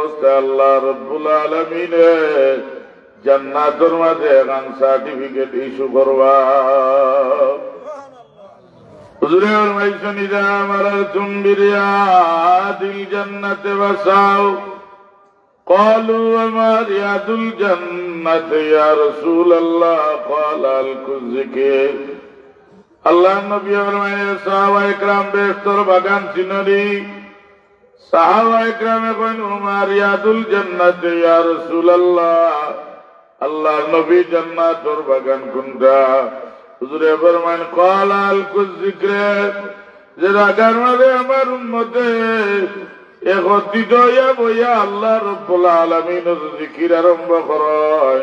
অবস্থায় আল্লাহ রাব্বুল আলামিনে জান্নাতের মাঝে এখন সার্টিফিকেট ইস্যু করবা। হুজুরে ফরমাইছেন ইযা মারাতুম বিরিয়াদিল জান্নাতি ওয়াসাও ক্বালু ওয়া মা রিয়াদুল জান্নাতি ইয়া রাসূলুল্লাহ ক্বালা আল কুযযিকির। আল্লাহ নবী ফরমায়েন সাহাবায়ে কেরাম বেহেশতের বাগান চিনরি। সাহাবায়ে কেরামে কইন ওয়া মা রিয়াদুল জান্নাতি ইয়া রাসূলুল্লাহ, আল্লাহ নবী জান্নাতের বাগান কোনটা? হুজুরে ফরমায়েন ক্বালা আল কুযযিকির, যে বাগান মানে আমার উম্মতে একত্রিত হইয়া বইয়া আল্লাহ রাব্বুল আলামিনের জিকির আরম্ভ করে।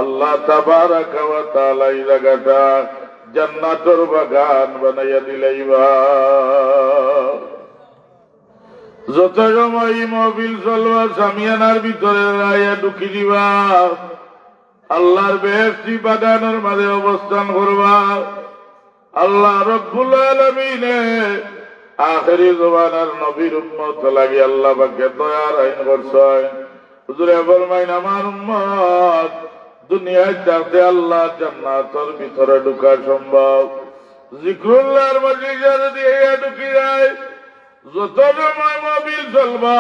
আল্লাহ তাবারাকা ওয়া তাআলা এই জায়গাটা জান্নাতের বাগান বানাইয়া দিলাইবা। যত সময় মহফিল চলবা সামিয়ানার ভিতরে রাইয়া ঢুকি দিবা, আল্লাহর বেহেশতি বাগানের মাঝে অবস্থান করবা। আল্লাহ রাব্বুল আলামিনে আখেরি জমানার নবীর উম্মত লাগি আল্লাহ পাকে দয়ার আইন করছেন। হুজুরে ফরমাইন আমার উম্মত দুনিয়ায় থাকতে আল্লাহ জান্নাতের ভিতরে ঢুকা সম্ভব। জিকরুল্লাহর মজলিসে যদি ঢুকি যায়, যত সময় মহফিল চলবা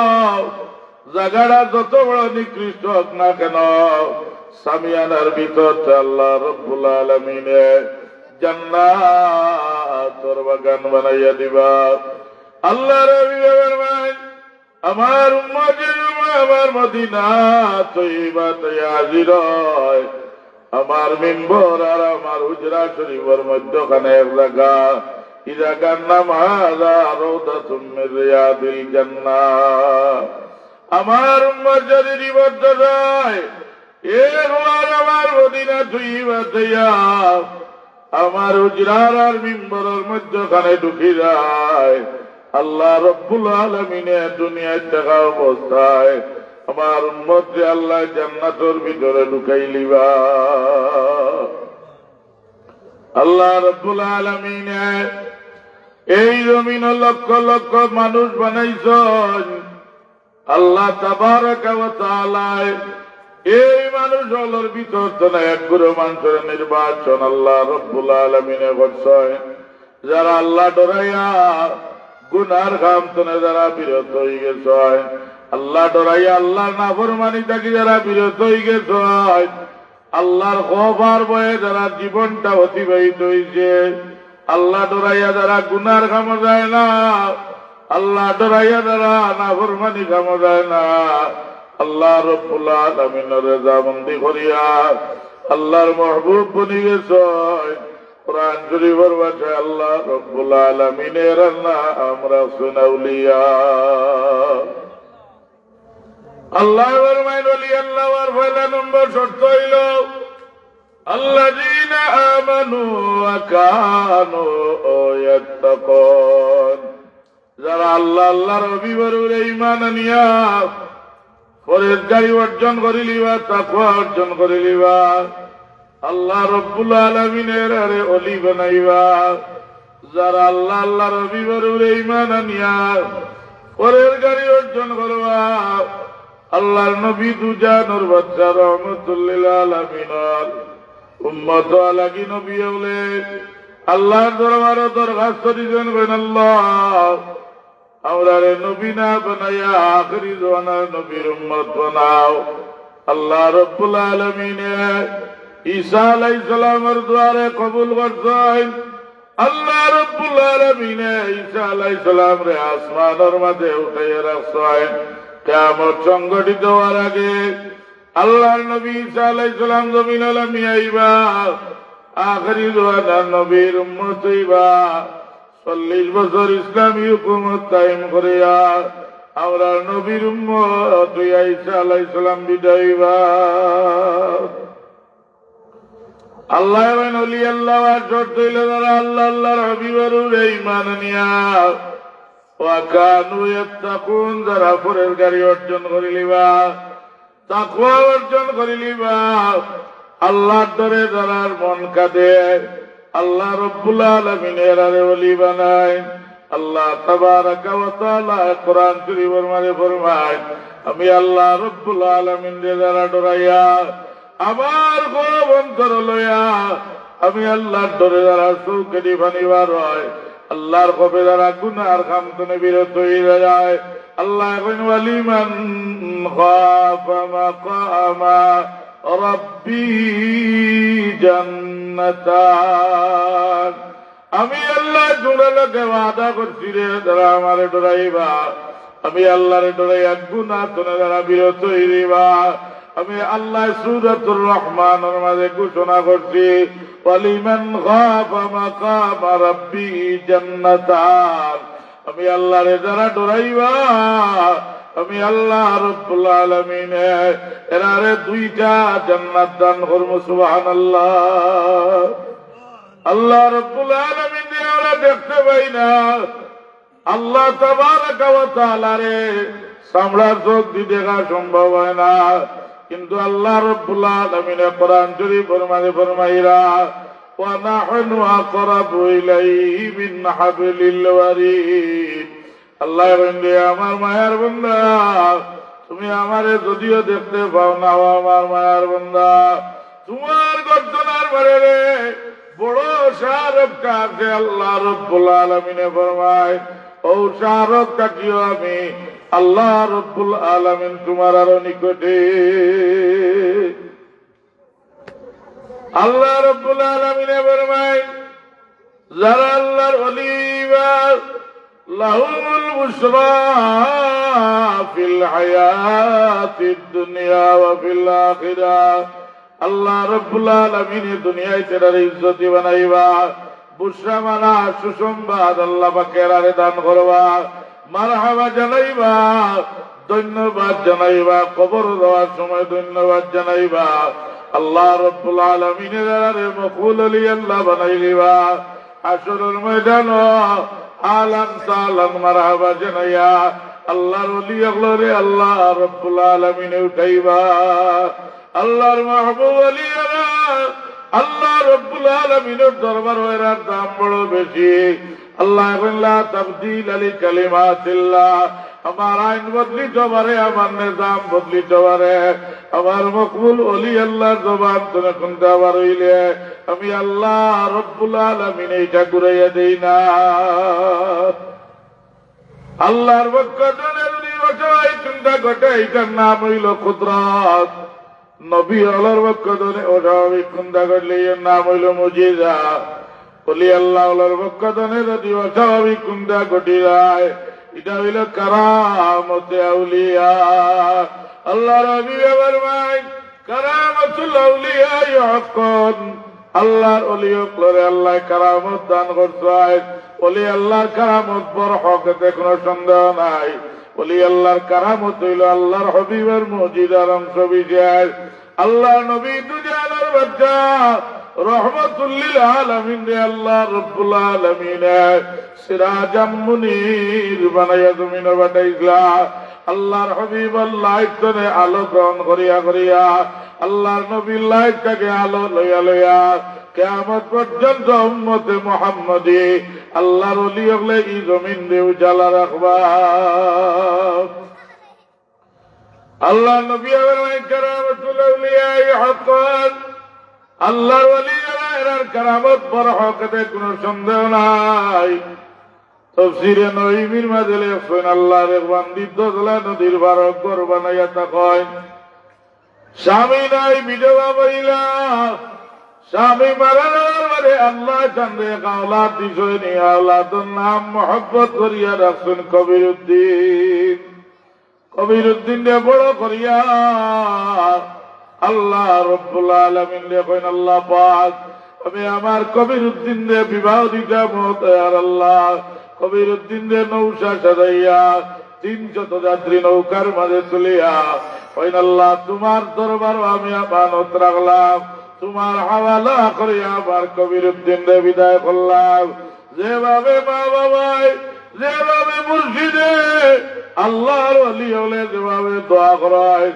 জায়গাটা যত বড় নিকৃষ্ট হোক না কেন, সামিয়ানার ভিতরে আল্লাহ রাব্বুল আলামিনে জান্নাতের বাগান বানাইয়া দিবা। আল্লাহ নবী ফরমায় আমার উম্মতের আমার মদিনা তৈবাতে হাজির হয়, আমার মিম্বর আর আমার হুজরা শরীফের মধ্যখানে এক জায়গা, এই জায়গার নাম হাযা রাউদাতুম মিন রিয়াদিল জান্নাহ। আমার উম্মত যদি নিবদ্ধ যায় একবার আমার মদিনা তৈবাতে আমার হুজরার আর মিম্বরের মধ্যখানে ঢুকে যায়, আল্লাহ রাব্বুল আলামিনে দুনিয়ায় থাকা অবস্থায় আমার উম্মতকে আল্লাহ জান্নাতের ভিতরে ঢুকাই লিবা। আল্লাহ রাব্বুল আলামিনে এই জমিনে লক্ষ লক্ষ মানুষ বানাইছেন। আল্লাহ তাবারাকা ওয়া তাআলা এই মানুষগুলোর ভিতর থেকে একগুলো মানুষের নির্বাচন আল্লাহ রাব্বুল আলামিনে করছেন, যারা আল্লাহ ডরাইয়া গুনার কাম থেকে যারা বিরত হয়ে গেছে, আল্লাহ ডরাইয়া আল্লাহর নাফরমানি থেকে যারা বিরত হয়ে গেছে, আল্লাহর খৌফ আর ভয়ে যারা জীবনটা অতিবাহিত হয়েছে, আল্লাহ ডরাইয়া যারা গুনার কাম যায় না, আল্লাহ ডরাইয়া যারা নাফরমানি কাম যায় না, আল্লাহ রাব্বুল আলামিনের রেজামন্দি করিয়া আল্লাহর মাহবুব বনি গেছে। কুরআন শরীফের ভাষায় আল্লাহ রাব্বুল আলামিনের নাম রাসূল আউলিয়া। আল্লাহ ফরমায় ওলি আল্লাহর পয়লা নম্বর শর্ত হইল আল্লাযীনা আমানু ওয়া কানু ইয়াত্তাকুন, যারা আল্লাহ আল্লাহর নবীর ঈমান আনিয়া পরেশগারি অর্জন করিলিবা, তাকওয়া অর্জন করিলিবা, আল্লাহ রাব্বুল আলামিনের আরে ওলি বানাইবা। যারা আল্লাহ আল্লাহর নবীর ঈমান আনিয়া পরেশগারি অর্জন করবা, আল্লাহর নবী দুজানোর বাচ্চা রহমাতুল লিল আলামিনের উম্মত লাগি নবী হলে আল্লাহর দরবারে দরখাস্ত দিবেন কইন আল্লাহ আমরারে নবী না বানাইয়া আখেরি জামানার নবীর উম্মত বানাও। আল্লাহ রাব্বুল আলামিন ঈসা আলাইহিস সালামের দুয়ারে কবুল করছেন। আল্লাহ রাব্বুল আলামিন ঈসা আলাইহিস সালাম রে আসমানের মাঝে উঠাইয়া রাখছেন। কিয়ামত সংঘটিত হওয়ার আগে আল্লাহর নবী ঈসা আলাইহিস সালাম জমিন আলামে আইবা, আখেরি জামানার নবীর উম্মত হইবা। 40 বছর ইসলামী হুকুমত কায়েম করিয়া আমরা নবীর উম্মত হইয়া ঈসা আলাইহিস সালাম বিদায়বা। আল্লাহ এবং ওলি আল্লাহ শর্ত হইল যারা আল্লাহ আল্লাহর হাবিবের ঈমান নিয়া ওয়া কানু ইয়াত্তাকুন, যারা পরেশগারি অর্জন করিলিবা, তাকওয়া অর্জন করিলিবা, আল্লাহর ডরে যারা মন কাঁদে, আল্লাহ রাব্বুল আলামিনের আরে ওলি বানায়। আল্লাহ তাবারাকা ওয়া তাআলা কোরআন শরীফের মাঝে ফরমায়, আমি আল্লাহ রব্বুল আলামিন যারা ডরাইয়া আমার গর্ব অন্তর লইয়া আমি আল্লাহর ডরে যারা চৌকেটি ফানিবার হয়, আল্লাহর খোফে যারা গুনার খামতনে বিরত হয়ে যায়, আল্লাহ এখন ওয়ালিমান খাফা মাকামা রাব্বি জান্নাতান। আমি আল্লাহ জোড়ালোকে ওয়াদা করছি রে, যারা আমারে ডরাইবা, আমি আল্লাহরে ডরাইয়া গুনাহ তনে যারা বিরত হইবা, আমি আল্লাহ সূরাতুর রহমানের মাঝে ঘোষণা করছি, ওয়ালিমান খাফা মাকামা রাব্বি জান্নাতান। আমি আল্লাহরে যারা ডরাইবা, আমি আল্লাহ রব্বুল আলামিন এরারে দুইটা জান্নাত দান করব। সুবহানাল্লাহ। আল্লাহ রব্বুল আলামিন আমরা দেখতে পাই না, আল্লাহ তাবারাকা ওয়া তাআলা রে সামলার চোখ দিয়ে দেখা সম্ভব হয় না, কিন্তু আল্লাহ রব্বুল আলামিন কোরআন শরীফের মাঝে ফরমাইরা, ওয়া নাহনু আকরাবু ইলাইহি মিন হাবলিল ওয়ারিদ। আল্লাহ বলে, আমার মায়ার বান্দা, তুমি আমারে যদিও দেখতে পাও না, আমার মায়ার বান্দা, তোমার গর্দনার বারে বড় শাহরুখটা আছে। আল্লাহ রব্বুল আলামিনে ফরমায়, ও শাহরুখটা কিও আমি আল্লাহ রব্বুল আলামিন তোমার আরো নিকটে। আল্লাহ রব্বুল আলামিনে ফরমায়, যারা আল্লাহর ওলি লাহুমুল বুশরা ফিল হায়াতিদ দুনিয়া ওয়া ফিল আখিরাহ। আল্লাহ রব্বুল আলামিন দুনিয়ায় তার ইজ্জত বানাইবা, বুশরা মানা সুসংবাদ আল্লাহ পাকের আরে দান করবা, মারহাবা জানাইবা, ধন্যবাদ জানাইবা, কবর দেওয়ার সময় ধন্যবাদ জানাইবা। আল্লাহ রব্বুল আলামিনের আরে মকবুল আলী আল্লাহ বানাইলিবা, হাসরের ময়দান আলান সালান মারহাবা জানাইয়া আল্লাহর ওলি আগলরে আল্লাহ রব্বুল আলামিনে উঠাইবা। আল্লাহর মাহবুব ওলিরা আল্লাহ রব্বুল আলামিনের দরবার এর দাম বড় বেশি। আল্লাহ লা তাবদীল লিকালিমাতিল্লাহ, আমার আইন বদলিতে পারে, আমার নিজাম বদলিতে পারে, আমার মকবুল ওলি আল্লাহর জবান তুমি শুনতে পারইলে আমি আল্লাহ রব্বুল আলামিন এইটা ঘুরাইয়া দেই না। আল্লাহর পক্ষ থেকে যদি বসাই চিন্তা ঘটে, এইটার নাম হইল কুদরত। নবী আল্লাহর পক্ষ থেকে অস্বাভাবিক চিন্তা করলে এর নাম হইল মুজিজা। ওলি আল্লাহ আল্লাহর পক্ষ থেকে যদি অস্বাভাবিক চিন্তা ঘটি যায়, এটা হইল কারামতে আউলিয়া। আল্লাহ নবী ফরমায়, কারামাতুল আউলিয়া ইয়াকুন। আল্লাহর ওলি হকলে আল্লাহ কারামত দান করছে। ওলি আল্লাহর কারামত বড় হকতে কোনো সন্দেহ নাই। ওলি আল্লাহর কারামত হইল আল্লাহর হাবিবের মুজিজার অংশ বিশেষ। আল্লাহ নবী দুজাহানের বাদশা রহমাতুল লিল আলামিন রে আল্লাহ রব্বুল আলামিন সিরাজাম মুনীর বানাইয়া জমিনে পাঠাইছিলা। আল্লাহর হাবিব লাইটনে আলো গ্রহণ করিয়া করিয়া আল্লাহর নবীর লাইটটাকে আলো লইয়া লইয়া কিয়ামত পর্যন্ত উম্মতে মুহাম্মদী আল্লাহর ওলি হলে এই জমিন দিয়ে উজালা রাখবা। আল্লাহ নবী কারামাতুল আউলিয়া হাক্কান। আল্লাহর ওলিরা এর কারামত বড় হকতে কোনো সন্দেহ নাই। তাফসীরে নবীর মাঝে লেখেন, আল্লাহর এক বান্দি দজলা নদীর পার ঘর বানাইয়া থাকেন। স্বামী নাই, বিধবা মহিলা। স্বামী মারা যাওয়ার পরে আল্লাহ চান্দে আওলাদ দিছেন। আওলাদের নাম মহব্বত করিয়া রাখছেন কবিরউদ্দিন। কবিরউদ্দিন রে বড় করিয়া আল্লাহ রব্বুল আলামিন লেখেন, আল্লাহ পাক আমি আমার কবিরউদ্দিন রে বিবাহ দিতে মত আর আল্লাহ কবিরউদ্দিন রে নৌকা সাজাইয়া 300 যাত্রী নৌকার মাঝে চলিয়া ওই আল্লাহ তোমার দরবার আমি আমানত রাখলাম, তোমার হাওয়ালা করিয়া আমার কবিরউদ্দিন রে বিদায় করলাম। যেভাবে মা বাবাই, যেভাবে মুর্শিদে আল্লাহর ওলি হলে যেভাবে দোয়া করায়,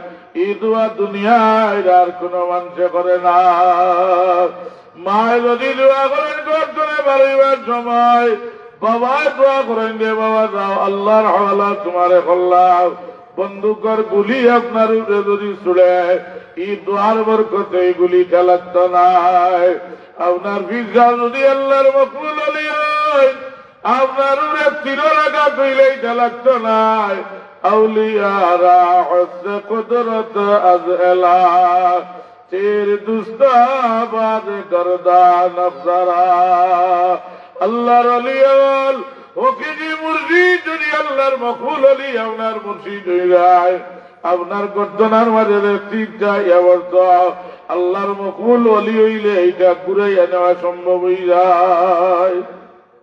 এই দোয়া দুনিয়ায় আর কোন মানুষে করে না। মায় যদি দোয়া করেন গর্জনে বাড়িবার সময় বাবা দোয়া করেন দে বাবা যাও আল্লাহর হাওয়ালা তোমারে করলাম বন্দুকর গুলি আপনার উপরে যদি ছুড়ে এই দোয়ার বরকতে এই গুলিটা লাগতো নাই আপনার ভিসা যদি আল্লাহর মকবুল হলি হয় আপনার উপরে তীরআঘাত হইলে এটা লাগতো নাই আউলিয়ারা হস্তে কুদরত আজলা তের দুস্তাবাদ গরদান আফজারা আল্লাহর ওলিয়াল ওকে মুর্শিদ যদি আল্লাহর মকবুল হলি আপনার মুর্শিদ হয়ে যায় আপনার গর্দনার মাঝে তীরটা অবস্থ আল্লাহর মকবুল ওলি হইলে এইটা ঘুরাইয়া নেওয়া সম্ভব হয়ে যায়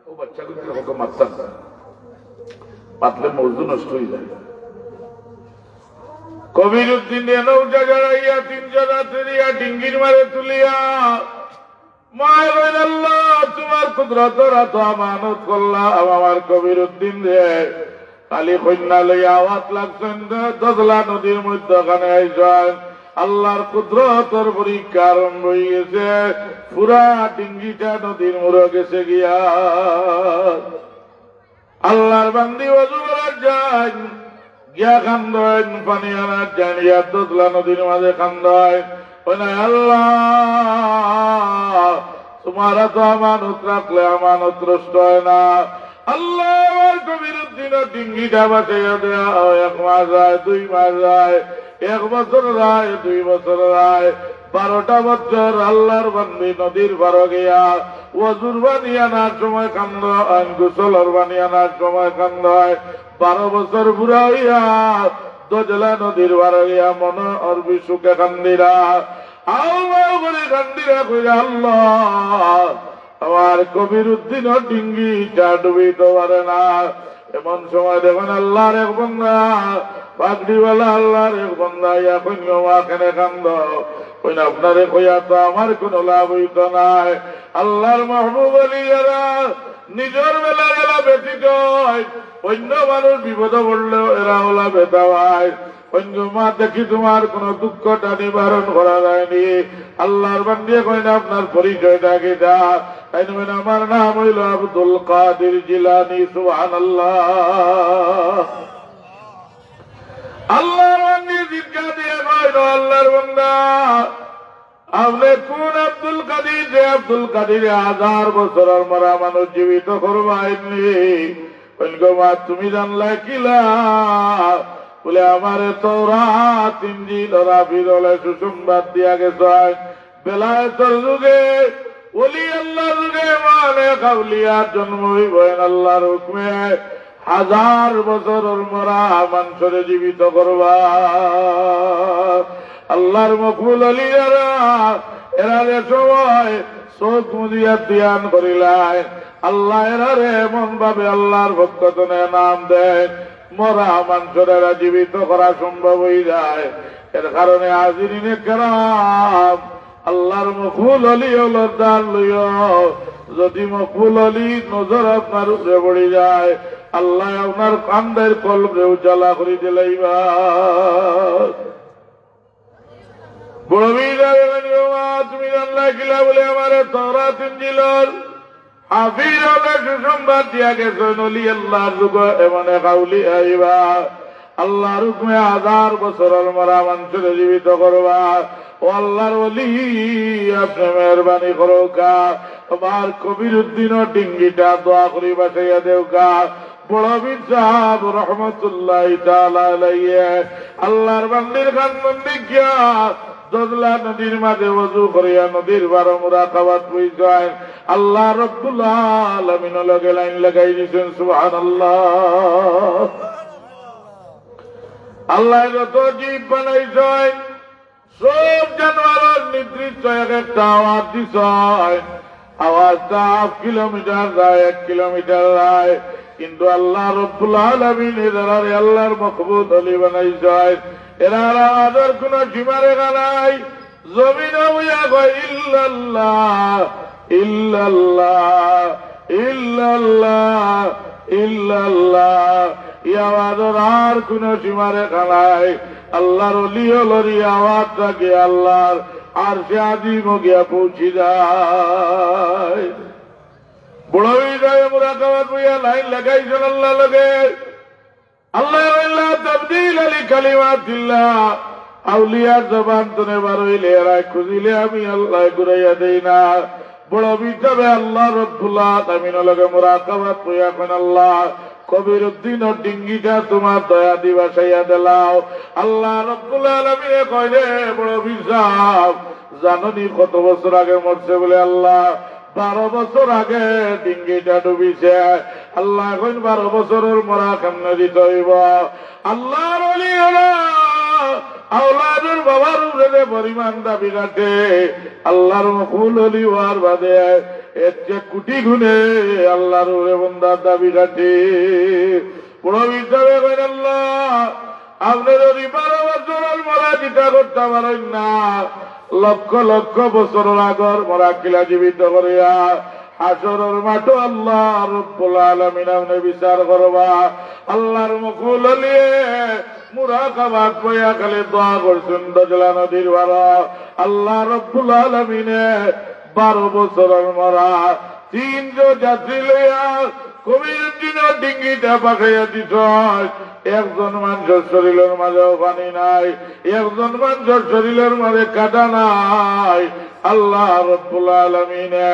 ও বাচ্চাগুলো মারতাম মাতলে মৌজু নষ্ট হয়ে যায় কবির উদ্দিন নৌকা জড়াইয়া 3 রাত্রিয়া ডিঙ্গির মারে তুলিয়া মায়ের আল্লাহ তোমার কুদরত রাত আমানত করলাম আমার কবির উদ্দিন রে কালী কন্যা লইয়া আওয়াজ লাগছেন দজলা নদীর মধ্যখানে আইসেন আল্লাহর কুদরতর পরীক্ষা আরম্ভ হয়ে গেছে পুরা ডিঙ্গিটা নদীর মুড়ে গেছে গিয়া আল্লাহর বান্দি ওযু করার যান গিয়া কান্দেন পানি আনার যান ইয়া দজলা নদীর মাঝে কান্দেন আল্লাহ তোমার তো আমানত রাখলে আমানত নষ্ট হয় না আল্লাহ কবির উদ্দিন ডিঙ্গিটা বাঁচাইয়া দেয়া 1 মাস যায় 2 মাস যায় 1 বছর যায় 2 বছর যায় 12টা বছর আল্লাহর বান্দি নদীর পার গিয়া ওযুর পানি আনার সময় কান্দ গোসলের পানি আনার সময় কান্দ 12 বছর বুড়া হইয়া দজলা নদীর পার গিয়া মন অরবি সুখে কান্দিরা আল্লাহ করে কান্দিরা কইরা আল্লাহ আমার কবির উদ্দিন ডিঙ্গিটা ডুবিতে পারে না এমন সময় দেখুন আল্লাহর এক বান্দা পাগড়িওয়ালা আল্লাহর এক বান্দা ইয়া কইন মা কেনে কান্দ কইন আপনারে কইয়া তো আমার কোনো লাভ হইতো নাই আল্লাহর মাহবুব আলিয়ারা নিজের বেলা গেলা ব্যতীত অন্য মানুষ বিপদে পড়লেও এরা ওলা বেতা হয় মা দেখি তোমার কোন দুঃখটা নিবারণ করা যায়নি আল্লাহর বান্দিয়ে কই না আপনার পরিচয়টা কি যা তাই আমার নাম হইল আব্দুল কাদের জিলানী সুবহানাল্লাহ আল্লাহর বান্দি জিজ্ঞা দিয়ে কইল আল্লাহর বান্দা আপনি কোন আব্দুল কাদের যে আব্দুল কাদের 1000 বছরের মরা মানুষ জীবিত করবাইনি মা তুমি জানলা কিলা বলে আমার তাওরাত ইনজিল রাবিরলে সুসংবাদ দিয়া গেছেন বেলায়েতের যুগে ওলি আল্লাহর যুগে মানে কাউলিয়ার জন্ম হইবেন আল্লাহর হুকমে 1000 বছরের মরা মানুষরে জীবিত করবা আল্লাহর মকবুল আলিয়ারা এরারে সময় চোখ মুজিয়া ধ্যান করিলেন আল্লাহ এরারে এমন ভাবে আল্লাহর ভক্তজনে নাম দেন মরা মানুষেরা জীবিত করা সম্ভব হয়ে যায় এর কারণে হাজিরিনে কেরাম আল্লাহর মকবুল অলি হলোর দান লইও যদি মকবুল অলি নজর আপনার উপরে পড়ে যায় আল্লাহ আপনার কান্দের কলবে উজালা করে দিলাইবা বড় তুমি জানলা কিলা বলে আমার তাওরাত ইনজিলের হাফিজ অনেক সুসংবাদ দিয়া গেছেন অলি আল্লাহর যুগ এমন এক আউলিয়া আইবা আল্লাহর হুকমে 1000 বছরের মরা মানুষকে জীবিত করবা ও আল্লাহর অলি আপনি মেহরবানি করোকা আমার কবির উদ্দিন ডিঙ্গিটা দোয়া করি বাঁচাইয়া দেওকা বড় বীর সাহেব রহমতুল্লাহ তাআলা আলাইহি আল্লাহর বান্দির কান্দন দেখিয়া দজলা নদীর মাঝে ওযু করিয়া নদীর বারো মুরাকাবাত হইছেন আল্লাহ রাব্বুল আলামিন লগে লাইন লাগাই দিয়েছেন সুবহানাল্লাহ আল্লাহ যত জীব বানাইছেন সব জানোয়ারের নির্দিষ্ট একটা আওয়াজ দিছেন আওয়াজটা 1 কিলোমিটার যায় 1 কিলোমিটার যায় কিন্তু আল্লাহ রাব্বুল আলামিন এরারে আল্লাহর মাহবুব অলি বানাইছেন এরা আদর কোন সীমারেখা নাই জমিনে হইয়া কয় ইল্লাল্লাহ ইল্লাল্লাহ ইল্লাল্লাহ ইল্লাল্লাহ এই আওয়াজের আর কোন সীমারেখা নাই আল্লাহর অলি হলরি আওয়াজটাকে আল্লাহর আরশে আজিম গিয়া পৌঁছে যায় বড় যায় মুরাকাবাত বইয়া লাইন লাগাইছেন আল্লাহ লগে আল্লাহ তাবদীল আলী কালিমাতিল্লাহ আউলিয়ার জবান তনে বার হইলে এরাই খুঁজিলে আমি আল্লাহ ঘুরাইয়া দেই না বড় বিচারে আল্লাহ রব্বুল আলামিন লগে মুরাকাবাত বইয়া কোন আল্লাহ কবির উদ্দিন ও ডিঙ্গিটা তোমার দয়া দিবাসাইয়া দিলাও আল্লাহ রব্বুল আলামিন কয় রে বড় বিচার জাননি কত বছর আগে মরছে বলে আল্লাহ 12 বছর আগে ডিঙ্গিটা ডুবিছে আল্লাহ এখন 12 বছরের মরা কেমনে দিতে হইব আল্লাহর ওলিরা আওলাদের বাবার উপরে পরিমাণ দাবি রাখে আল্লাহর মকবুল ওলি হওয়ার বাদে এর চেয়ে কোটি গুণে আল্লাহর উপরে বান্দার দাবি রাখে বড় হিসাবে করেন আল্লাহ আপনি যদি 12 বছরের মরা চিন্তা করতে পারেন না লক্ষ লক্ষ বছরের আগর মরা কিলা জীবিত করিয়া হাসরের মাঠে আল্লাহ রব্বুল আলামিন আপনি বিচার করবা আল্লাহর মকবুল ওলি মুরাকাবাত বইয়া খালি দোয়া করছেন দজলা নদীর বারা আল্লাহ রব্বুল আলামিনে 12 বছরের মরা 3 যাত্রী লইয়া কবির দিনের ডিঙ্গিটা পাঠাইয়া দিত একজন মানুষের শরীরের মাঝেও পানি নাই একজন মানুষের শরীরের মাঝে কাটা নাই আল্লাহ রব্বুল আলামিনে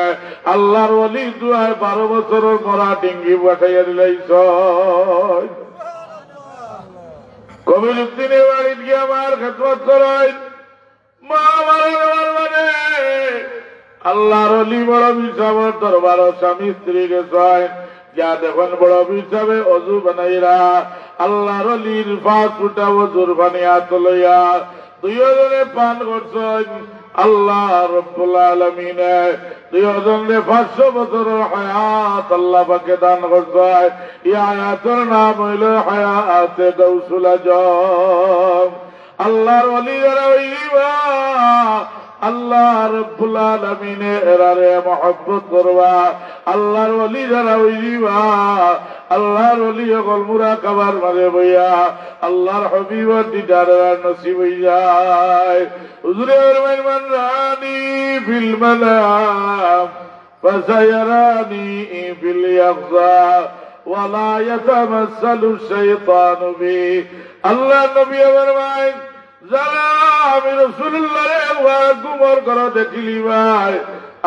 আল্লাহর ওলি দুয়ায় 12 বছরের মরা ডিঙ্গি পাঠাইয়া দিলাইছ কবির উদ্দিনের বাড়িতে গিয়ে আমার খেদমত করেন মা আমার মানে আল্লাহর ওলি বড় বিচার দরবার স্বামী স্ত্রী গেছেন যা দেখুন বড় বিচারে অজু বানাইরা আল্লাহর ওলির 5 ফুটা অজুর বানিয়া লইয়া দুইজনে পান করছেন আল্লাহ রব্বুল আলামিন দুইজনে 500 বছরের হায়াত আল্লাহ পাকে দান করছেন এই হায়াতের নাম হইল হায়াতে গাউসুল আজম আল্লাহর ওলিরা হইবা আল্লাহ রব্বুল আলামিন এরারে মহব্বত করবা আল্লাহর ওলি যারা হইবা আল্লাহর ওলি হল মুরাকাবার মাঝে বইয়া আল্লাহর হাবিবের দিদার নসিব হই যায় হুজুরে ফরমান রানি ফিল মানাম ফাসায়ারানি ফিল ইয়াকযা ওয়ালা ইয়াতামাসসালু শাইতানু বি আল্লাহ নবী ফরমান যারা আমি রাসূলুল্লাহর গুমর করা দেখিলি ভাই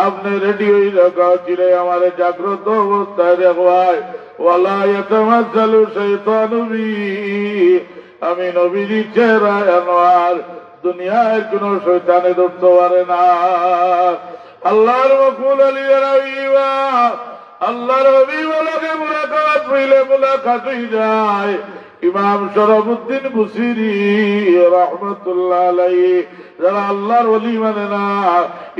আপনি রেডি হয়ে রাখা চিরে আমার জাগ্রত অবস্থায় দেখবাই ওয়ালা ইয়াতামাসসালু শাইতানু বি আমি নবীর চেহারায় আনোয়ার দুনিয়ায় কোন শয়তানে ধরতে পারে না আল্লাহর মকবুল আলিয়ারা হইবা আল্লাহর হাবিবকে মুলাকাত হইলে মুলাকাত হই যায় ইমাম শরফুদ্দিন বুসিরি রাহমাতুল্লাহ আলাইহি যারা আল্লাহর ওলি মানে না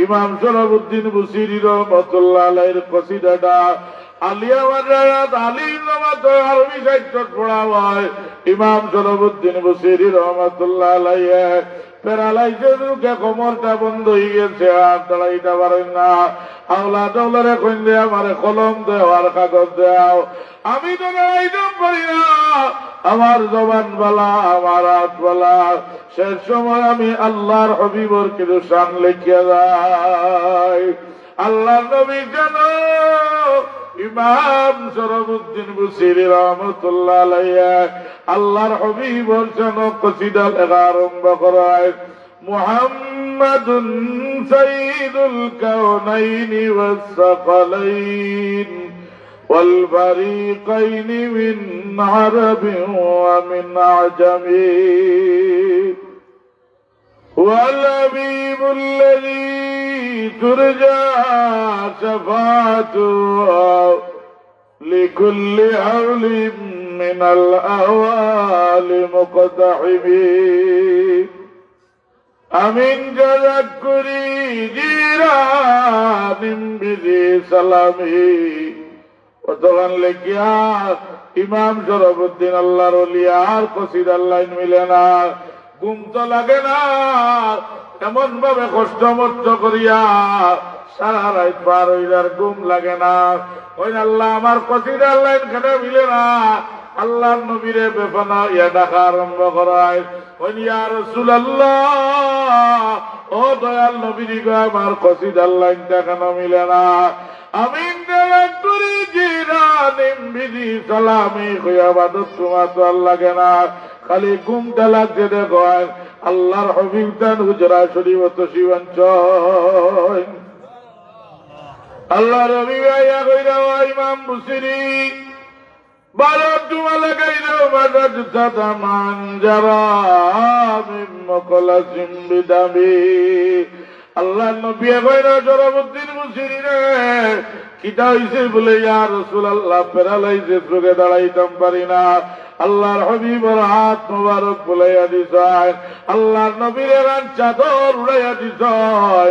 ইমাম শরফুদ্দিন বুসিরি রাহমাতুল্লাহ আলাইহির কসিদাটা আলিয়া মাদ্রাসাত আলিম নামাত আরবি সাহিত্য পড়া হয় ইমাম শরফুদ্দিন বুসিরি রাহমাতুল্লাহ আলাইহি প্যারালাইসিস রোগে কোমরটা বন্ধ হয়ে গেছে আর দাঁড়াইতে পারেন না আওলা দৌলরে কইন দে আমারে কলম দেও আর কাগজ দেও আমি তো দাঁড়াইতে পারি না আমার জবান বালা আমার হাত বালা শেষ সময় আমি আল্লাহর হাবিবর কিছু শান লিখিয়া যাই আল্লাহর নবী জানো ইমাম শরফুদ্দিন বুসিরি রাহমাতুল্লাহ আলাইহি আল্লাহর হাবিবর জানো কসিদা লেখা আরম্ভ করায় মুহাম্মাদুন সাইয়্যিদুল কাউনাইনি ওয়াস সাকালাইন والفريقين من عرب ومن عجم والحبيب الذي ترجى شفاعته لكل حول من الأهوال مقتحم أمن تذكر جيران بذي سلامي তখন লেখিয়া ইমাম শরফুদ্দিন আল্লাহর ওলি আর কসিদার লাইন মিলে না ঘুম তো লাগে না এমন ভাবে কষ্ট মষ্ট করিয়া সারা রাত পার হইয়ার ঘুম লাগে না ওই আল্লাহ আমার কসিদার লাইন কেটে মিলে না আল্লাহর নবীরে বেপনা ইয়া ডাকা আরম্ভ করায় ওই ইয়া রাসূলুল্লাহ ও দয়াল নবীর গো আমার কসিদার লাইনটা কেন মিলে না আমি ইরানিম বিদি সালামি কইয়া বাদত তোমার তো আর লাগে না, খালি ঘুমটা লাগছে দেখো আল্লাহর হবিব দান হুজরা শরীফ তসিব অঞ্চল আল্লাহ রবি ভাইয়া কইরা ইমাম বুসিরি বারো জুমা লাগাইলেও বাজার সাদা মানজারা মিমকলাসিম বিদামি আল্লাহ নবী কইরা জরাবুদ্দিন বুসিরি রে কিটা হইছে বলে ইয়া রাসূলুল্লাহ প্যারালাইজে চোখে দাঁড়াইতাম পারি না। আল্লাহর হবিবর হাত মোবারক বুলাইয়া দিছেন, আল্লাহর নবীর গান চাদর উড়াইয়া দিছেন,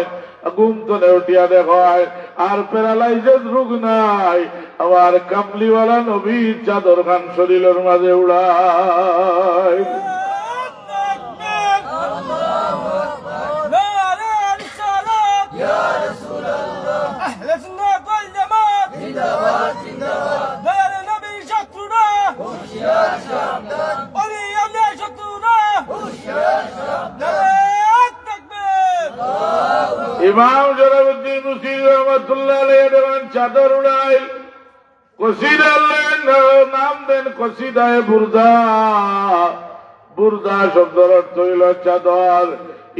ঘুম তো উঠিয়া দেখায় আর প্যারালাইজের রোগ নাই, আবার কামলিওয়ালা নবীর চাদর খান শরীরের মাঝে উড়ায়। ইমাম জলালউদ্দিন মুসির রহমাতুল্লাহ আলাইহি দেওয়ান চাদর উড়াই কসিদা নাম দেন কসিদায়ে বুরদা। বুরদা শব্দের অর্থ হইল চাদর।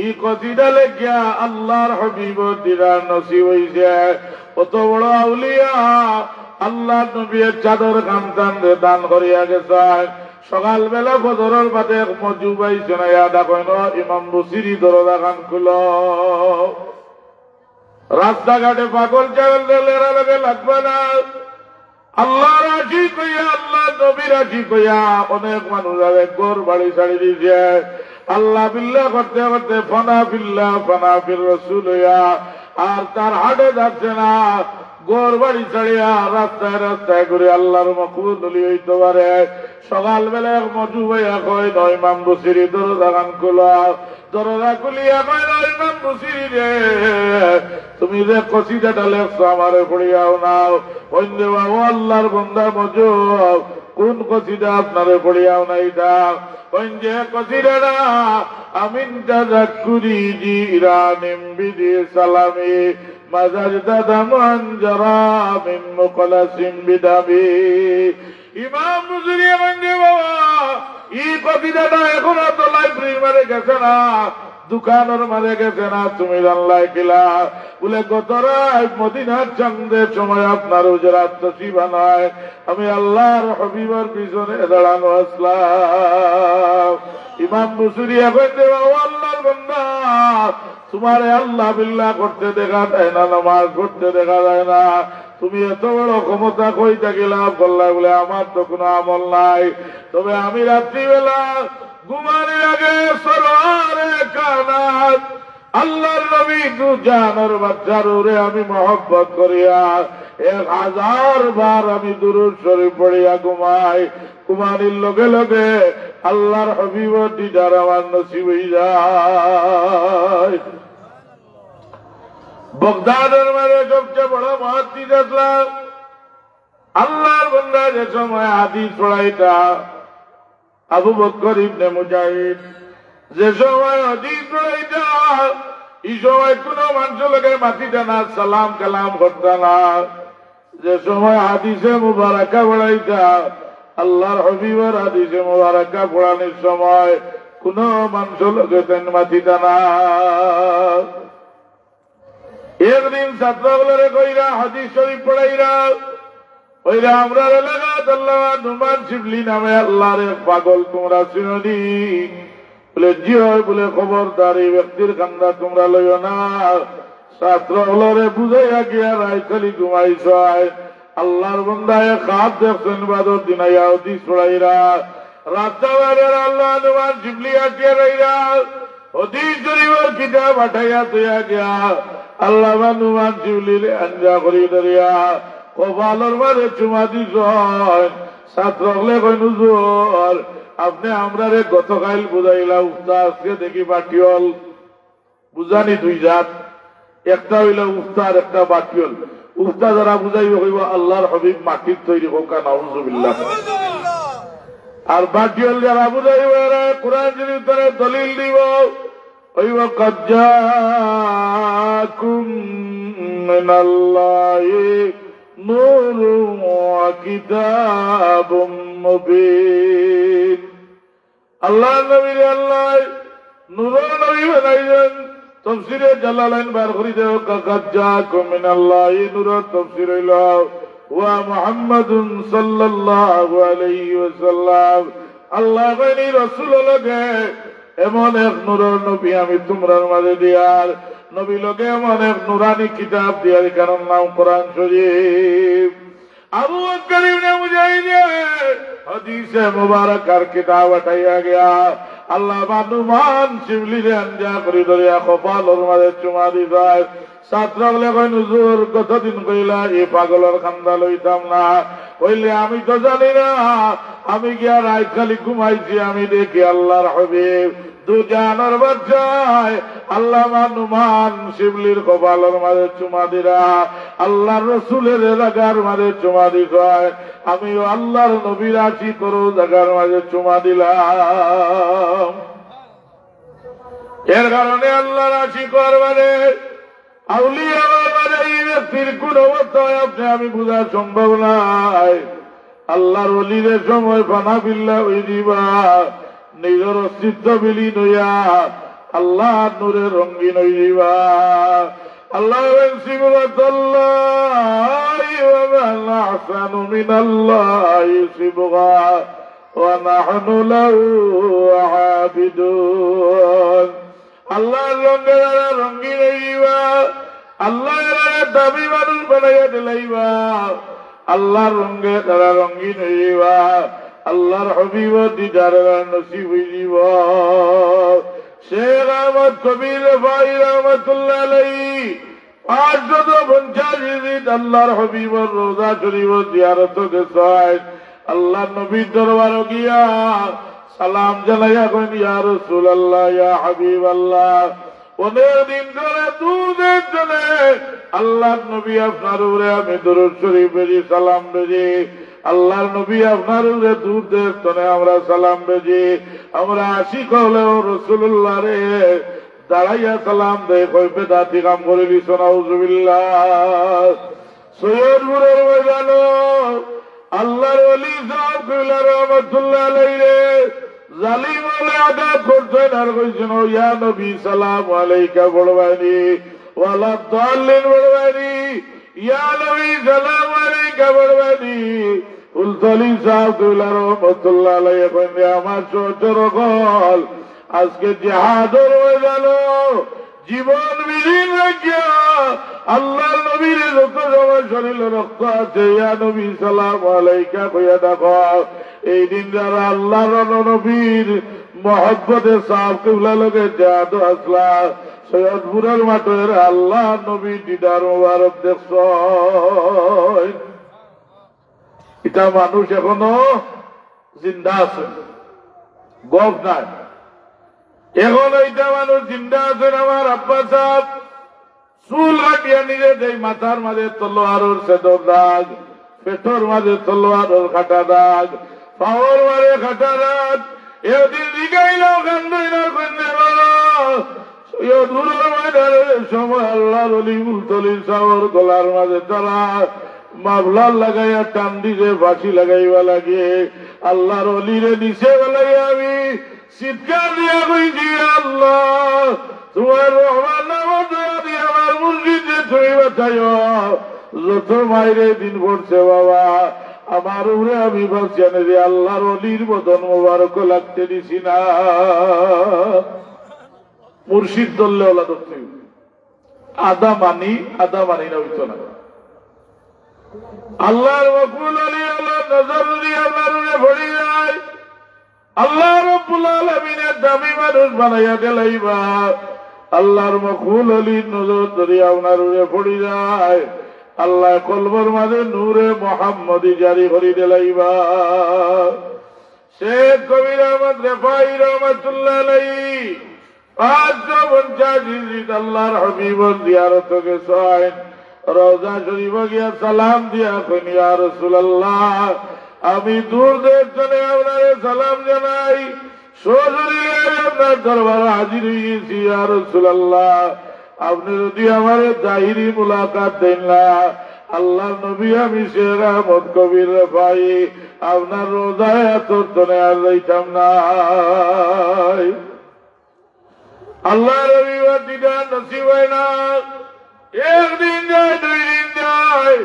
এই কসিদা লেখিয়া আল্লাহর হবিব দিদার নসিব হইছে। কত বড় আউলিয়া আল্লাহ নবীর চাদর খানতান দান করিয়া গেছেন। সকালবেলা ফজরের বাদে মজু পাইছে না ইয়াদা কইন ইমাম বুসিরি দরজা খান খুল। রাস্তাঘাটে পাগল চালেরা লগে লাগবে না। আল্লাহ রাজি কইয়া আল্লাহ নবী রাজি কইয়া অনেক মানুষ ঘর বাড়ি ছাড়ি দিয়েছে। আল্লাহ বিল্লাহ করতে করতে ফানা বিল্লাহ ফানা ফির রসুল হইয়া আর তার হাটে যাচ্ছে না। ঘর বাড়ি ছাড়িয়া রাস্তায় রাস্তায় ঘুরে আল্লাহর মকবুল হইতে পারে। সকালবেলা মজু ভাইয়া কয় নয় ইমাম বুসিরি দরজা খান খোলা। দরজা খুলিয়া কয় নয় ইমাম বুসিরি রে তুমি যে কসিদাটা লেখছো আমারে পড়িয়াও নাও। অন্য বাবু আল্লাহর বন্দা মজু কোন কসিদা আপনারে পড়িয়াও নাই দা যে কসিদাটা আমিন তাযাক্কুরি জিরানিম বিদি সালামি মাজার দাদা মানজারা মিন মুকলাসিম বিদামি। ইমাম বুসিরি বন্ধে বাবা এই কবিতাটা এখনো তো লাইব্রেরির মাঝে গেছে না, দোকানের মাঝে গেছে না। তুমি জানলাই কিলা বলে গত রাত মদিনার চাঁদের সময় আপনার হুজরাত তসিবা নয়, আমি আল্লাহর হবিবের পিছনে দাঁড়ানো আসলাম। ইমাম বুসিরি এখন বাবা আল্লাহর বান্দা তোমারে আল্লাহ বিল্লাহ করতে দেখা যায় না, নামাজ পড়তে দেখা যায় না। তুমি এত বড় ক্ষমতা কই থাকিলা বললা বলে আমার তো কোনো আমল নাই। তবে আমি রাত্রিবেলা ঘুমানোর আগে সরারে কানাত আল্লাহর নবী দু জানের বাচ্চার ওরে আমি মহব্বত করিয়া 1000 বার আমি দুরূদ শরীফ পড়িয়া ঘুমাই। ঘুমানির লগে লগে আল্লাহর হবিবর দিদার আমার নসিব হয়ে যায়। বগদাদের মাঝে সবচেয়ে বড় মুহাদ্দিস আসলাম আল্লাহর বান্দা যে সময় হাদিস পড়াইতা আবু বকর ইবনে মুজাহিদ যে সময় হাদিস পড়াইতা এই সময় কোন মানুষ লোকে মাতিতে না, সালাম কালাম করতে না। যে সময় হাদিসে মুবারাকা পড়াইতা আল্লাহর হবিবের হাদিসে মুবারাকা পড়ানোর সময় কোন মানুষ লোকে তেন মাতিতে না। একদিন ছাত্রগুলোরে কইরা হাদিস শরীফ পড়াইরা ওইরা আমরা এলাকাত আল্লাহ নুমান শিবলি নামে আল্লাহর এক পাগল তোমরা চিনি বলে জি হয় বলে খবরদার এই ব্যক্তির কান্দা তোমরা লইও না। ছাত্রগুলোরে বুঝাইয়া গিয়া রাইখালি ঘুমাইছ। আল্লাহর বন্দায় খাপ দেখছেন বাদর দিনাইয়া হাদিস পড়াইরা রাস্তা বাইরের আল্লাহ নুমান শিবলি আটিয়া রইরা হাদিস শরীফের কিতাব পাঠাইয়া তুইয়া গিয়া আল্লাহ নুমান শিবলির আঞ্জা করি ধরিয়া কপালের মাঝে চুমা দিস। ছাত্র হলে কই হুজুর আপনি আমরা রে গতকাল বুঝাইলা উস্তা আজকে দেখি বাটিওল বুঝানি দুই জাত, একটা হইল উস্তার একটা বাটিওল। উস্তা যারা বুঝাইব হইব আল্লাহর হবিব মাটির তৈরি হোক নাউজুবিল্লাহ, আর বাটিওল যারা বুঝাইব এরা কোরআন শরীফের দলিল দিব হইব কাজ্জাকুম মিনাল্লাহি نور وكتاب مبين আল্লাহ নবীর আল্লাহ নূর নবী বানাইলেন তাফসীরে জালালাইন বার করি দেও কাকাজ্জাকুম মিনাল্লাহি নূর তাফসীর হইল ওয়া মুহাম্মাদুন সাল্লাল্লাহু আলাইহি ওয়াসাল্লাম আল্লাহ বলি রাসূল লগে এমন এক নূর নবী আমি তোমরার মাঝে দিয়ার নবী লগে এমন এক নূরানি কিতাব দিয়ার কারণ নাম কোরআন শরীফ আবু বকর ইবনে মুজাহিদ হাদিসে মুবারকার কিতাব উঠাইয়া গিয়া আল্লাহ বানুমান শিবলিরে আঞ্জা করি ধরিয়া কপালর মাঝে চুমা দিবাই ছাত্র বলে কই হুজুর কতদিন কইলা এই পাগলের খান্দা লইতাম না কইলে আমি তো জানি না আমি গিয়া রাত খালি ঘুমাইছি আমি দেখি আল্লাহর হাবিব দু জানার বাচ্চায় আল্লাহ বানুমান শিবলির কপালর মাঝে চুমা দিরা আল্লাহর রসুলের জায়গার মাঝে চুমা দিছায় আমিও আল্লাহর নবীর আশি করো জায়গার মাঝে চুমা দিলাম এর কারণে আল্লাহর আশি করবারে আউলিয়া বাবারে এই ব্যক্তির কোন অবস্থায় আপনি আমি বোঝা সম্ভব নাই আল্লাহর ওলিদের সময় ফানা বিল্লা হয়ে দিবা নিজের অস্তিত্ব বিলীন হইয়া আল্লাহ নূরে রঙ্গিন হয়ে দিবা আল্লাহ আহসানু মিনাল্লাহি সিবগা ওয়া নাহনু লাহু আবিদুন আল্লাহর রঙে রঙ্গিন হইবা আল্লাহর দাবি মানুষ বানাইয়া দিলাইবা আল্লাহর রঙে তারা রঙ্গিন হইবা আল্লাহর হাবিব দিদারের নসিব হইব শেখ আহমদ কবির ভাই রহমতুল্লাহ আলাইহি 550 আল্লাহর হাবিবর রোজা শরীফ জিয়ারত গেছেন আল্লাহ নবীর দরবারে গিয়া সালাম জানাইয়া কইন ইয়া রাসূলুল্লাহ ইয়া হাবিবাল্লাহ অনেক দিন ধরে দুধের জন্য আল্লাহর নবী আপনার উপরে আমি দরুদ শরীফ বেজি সালাম বেজি আল্লাহর নবী আপনার উপরে দুধের জন্য আমরা সালাম বেজি আমরা আশিক হলেও রাসূলুল্লাহ রে দাঁড়াইয়া সালাম দেয় কই বেদাতি কাম করে দিছ নাউযুবিল্লাহ সৈয়দপুরের ময়দানো আল্লাহর ওলি সাহেব কইলা রহমাতুল্লাহ আলাইহি রে জালিম বলে আঘাত করছেন আর কইছেন ইয়া নবী সালাম আলাইকা বলবানি ওয়ালা দাল্লিন বলবানি ইয়া নবী সালাম আলাইকা বলবানি উলতলি সাহেব কইলা রহমাতুল্লাহ আলাইহি কইন আমার সহচর গল আজকে জিহাদের ময়দানো জীবন বিলীন রাখিয়া আল্লাহর নবীর যত সময় শরীরে রক্ত আছে ইয়া নবী সালাম আলাইকা কইয়া দেখো এই দিন যারা আল্লাহর নবীর মহব্বতে সাহেব কিবলা লগে জিহাদ আসলা সৈয়দপুরের মাঠের আল্লাহ নবী দিদার মুবারক দেখছ এটা মানুষ এখনো জিন্দা আছে গপ নাই এখন এইটা মানুষ জিন্দা আছেন আমার আব্বা সাহেব চুল কাটিয়া নিজে দেয় মাথার মাঝে তলোয়ারের সেদর দাগ পেটর মাঝে তলোয়ারের খাটা দাগ পাওয়ার মাঝে খাটা দাগ এদিন জিগাইলাও কান্দইলাও দূরের ময়দানের সময় আল্লাহর অলি মুলতলির সাহর গলার মাঝে তারা মামলার লাগাইয়া টান দিছে ফাঁসি লাগাইবা লাগে আল্লাহর অলিরে নিচে বেলাই আমি চিৎকার দিয়া কইছি আল্লাহ তোমার রহমান নামত দিয়ে আমার মুরগিতে তুমি বাঁচাই যত মাইরে দিন পড়ছে বাবা আমার উপরে আমি ভাবছি যে আল্লাহর অলির বদন মোবারক লাগতে দিছি না মুর্শিদ দললে ওলা ধরতে আদা মানি না হইতো না আল্লাহর মকবুল আলী আল্লাহ নজর দিয়ে আপনার ভরি যায় আল্লাহ রব্বুল আলামিনের দামি মানুষ বানাইয়া গেলাইবা আল্লাহর মকবুল আলীর নজর ধরিয়া আপনার পড়ি যায় আল্লাহ কলবর মাঝে নূরে মুহাম্মদী জারি করি দিলাইবা শেখ কবির আহমদ রেফাই রহমাতুল্লাহ আলাইহি 550 আল্লাহর হাবিবর জিয়ারত গেছেন রওজা শরীফ গিয়া সালাম দিয়া কইন ইয়া রাসূলুল্লাহ আমি দূর দেশ জনে আপনারে সালাম জানাই সজরিয়ে আপনার দরবারে হাজির হয়েছি ইয়া রাসূলুল্লাহ আপনি যদি আমার জাহিরি মুলাকাত দেন না আল্লাহ নবী আমি শেখ আহমদ কবির ভাই আপনার রোজায় তোর তনে আর যাইতাম না। আল্লাহ রবিবার দিটা নসিব হয় না, একদিন যায় 2 দিন যায়,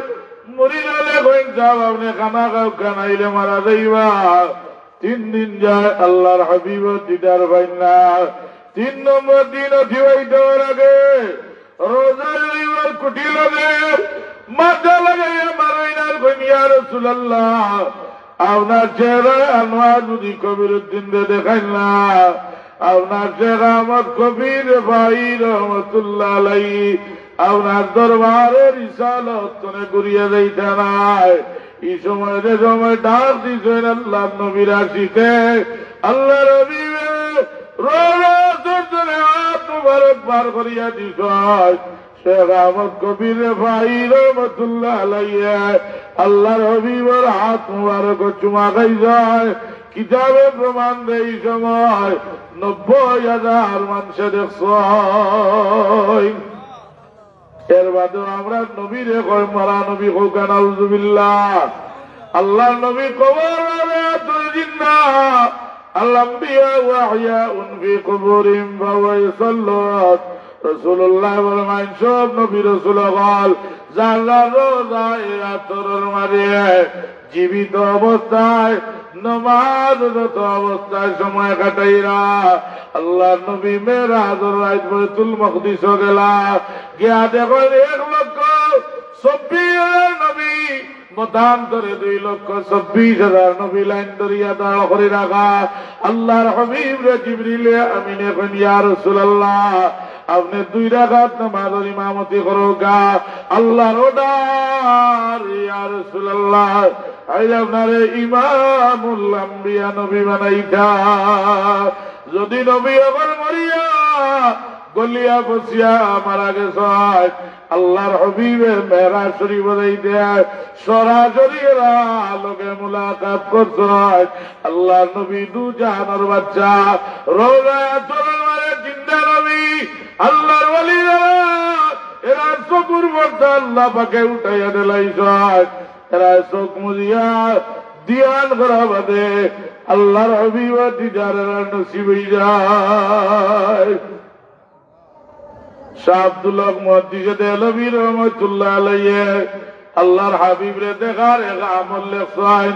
মরি গেলে কইন সাহেব আপনি খানা খাও, খানাইলে মারা যাইবা। 3 দিন যায়, আল্লাহর হাবিবর দিদার ভাই না। 3 নম্বর দিন অতিবাহিত হওয়ার আগে রোজার রবিবার কুটি লাগে, মাথা লাগাইয়া মারাইনার কইয়া রাসূলুল্লাহ আপনার চেহারায় আনোয়ার যদি কবির উদ্দিন দেখাইন না, আপনার শেখ আহমদ কবির ভাই রহমতুল্লাহ আলাইহি আপনার দরবারের রিসালত কোনে ঘুরিয়ে যাইতে নাই। এই সময় যে সময় ডাক দিছেন আল্লাহ নবীর আশিকে, আল্লাহ নবী রোজা হাত মুবারক পার করিয়া দিছ শেখ আহমদ কবির ভাই রহমতুল্লাহ আলাইহি আল্লাহ রবিবার হাত মুবারক চুমা খাই যায়। কিতাবে প্রমাণ দেয় এই সময় 90,000 মানুষে দেখছ। এর বাদেও আমরা নবীরে কই মারা নবী হোকা নাউজুবিল্লাহ। আল্লাহ নবী কবর জিন্দা আল-আম্বিয়া ওয়া আহইয়াউন ফি কুবুরিহিম ওয়া ইসাল্লাত। রাসূলুল্লাহ বলেন সব নবী রাসূল বল যারা রোজায় রাতের মারে জীবিত অবস্থায় নমাজরত অবস্থায় সময় কাটাইরা আল্লাহ নবী মেরাজের রাত বাইতুল মাকদিস গেলা, গিয়া দেখো 1,26,000 নবী মতান্তরে 2,26,000 নবী লাইন ধরিয়া দাঁড় করে রাখা। আল্লাহর হাবিব রে জিবরিলে আমিনে কইন ইয়া রাসূলুল্লাহ আপনি 2 রাকাত নামাজের ইমামতি করো গা। আল্লাহর অর্ডার ইয়া রাসূলুল্লাহ আইলে আপনারে ইমামুল আম্বিয়া নবী বানাইতা। যদি নবী এখন মরিয়া গলিয়া বসিয়া মারা গেছে, আল্লাহর হাবিবের মেহরাজ শরীফ যাইতে সরাসরি লোকে মুলাকাত করছে। আল্লাহর নবী 2 জাহানের বাচ্চা রোজায় চলে মারে জিন্দা নবী আল্লাহর ওয়ালিরা এরা চকুর পর্দা আল্লাহ পাকে উঠাইয়া দিলাইছে। এরা চোখ মুজিয়া দিয়ান করা বাদে আল্লাহর হাবিব দিদারের নসিব হয়ে যায়। শাহ আব্দুল্লাহ মুহাদ্দিস দেহলভী রহমাতুল্লাহ আলাইহি আল্লাহর হাবিব রে দেখার এক আমল লেখছেন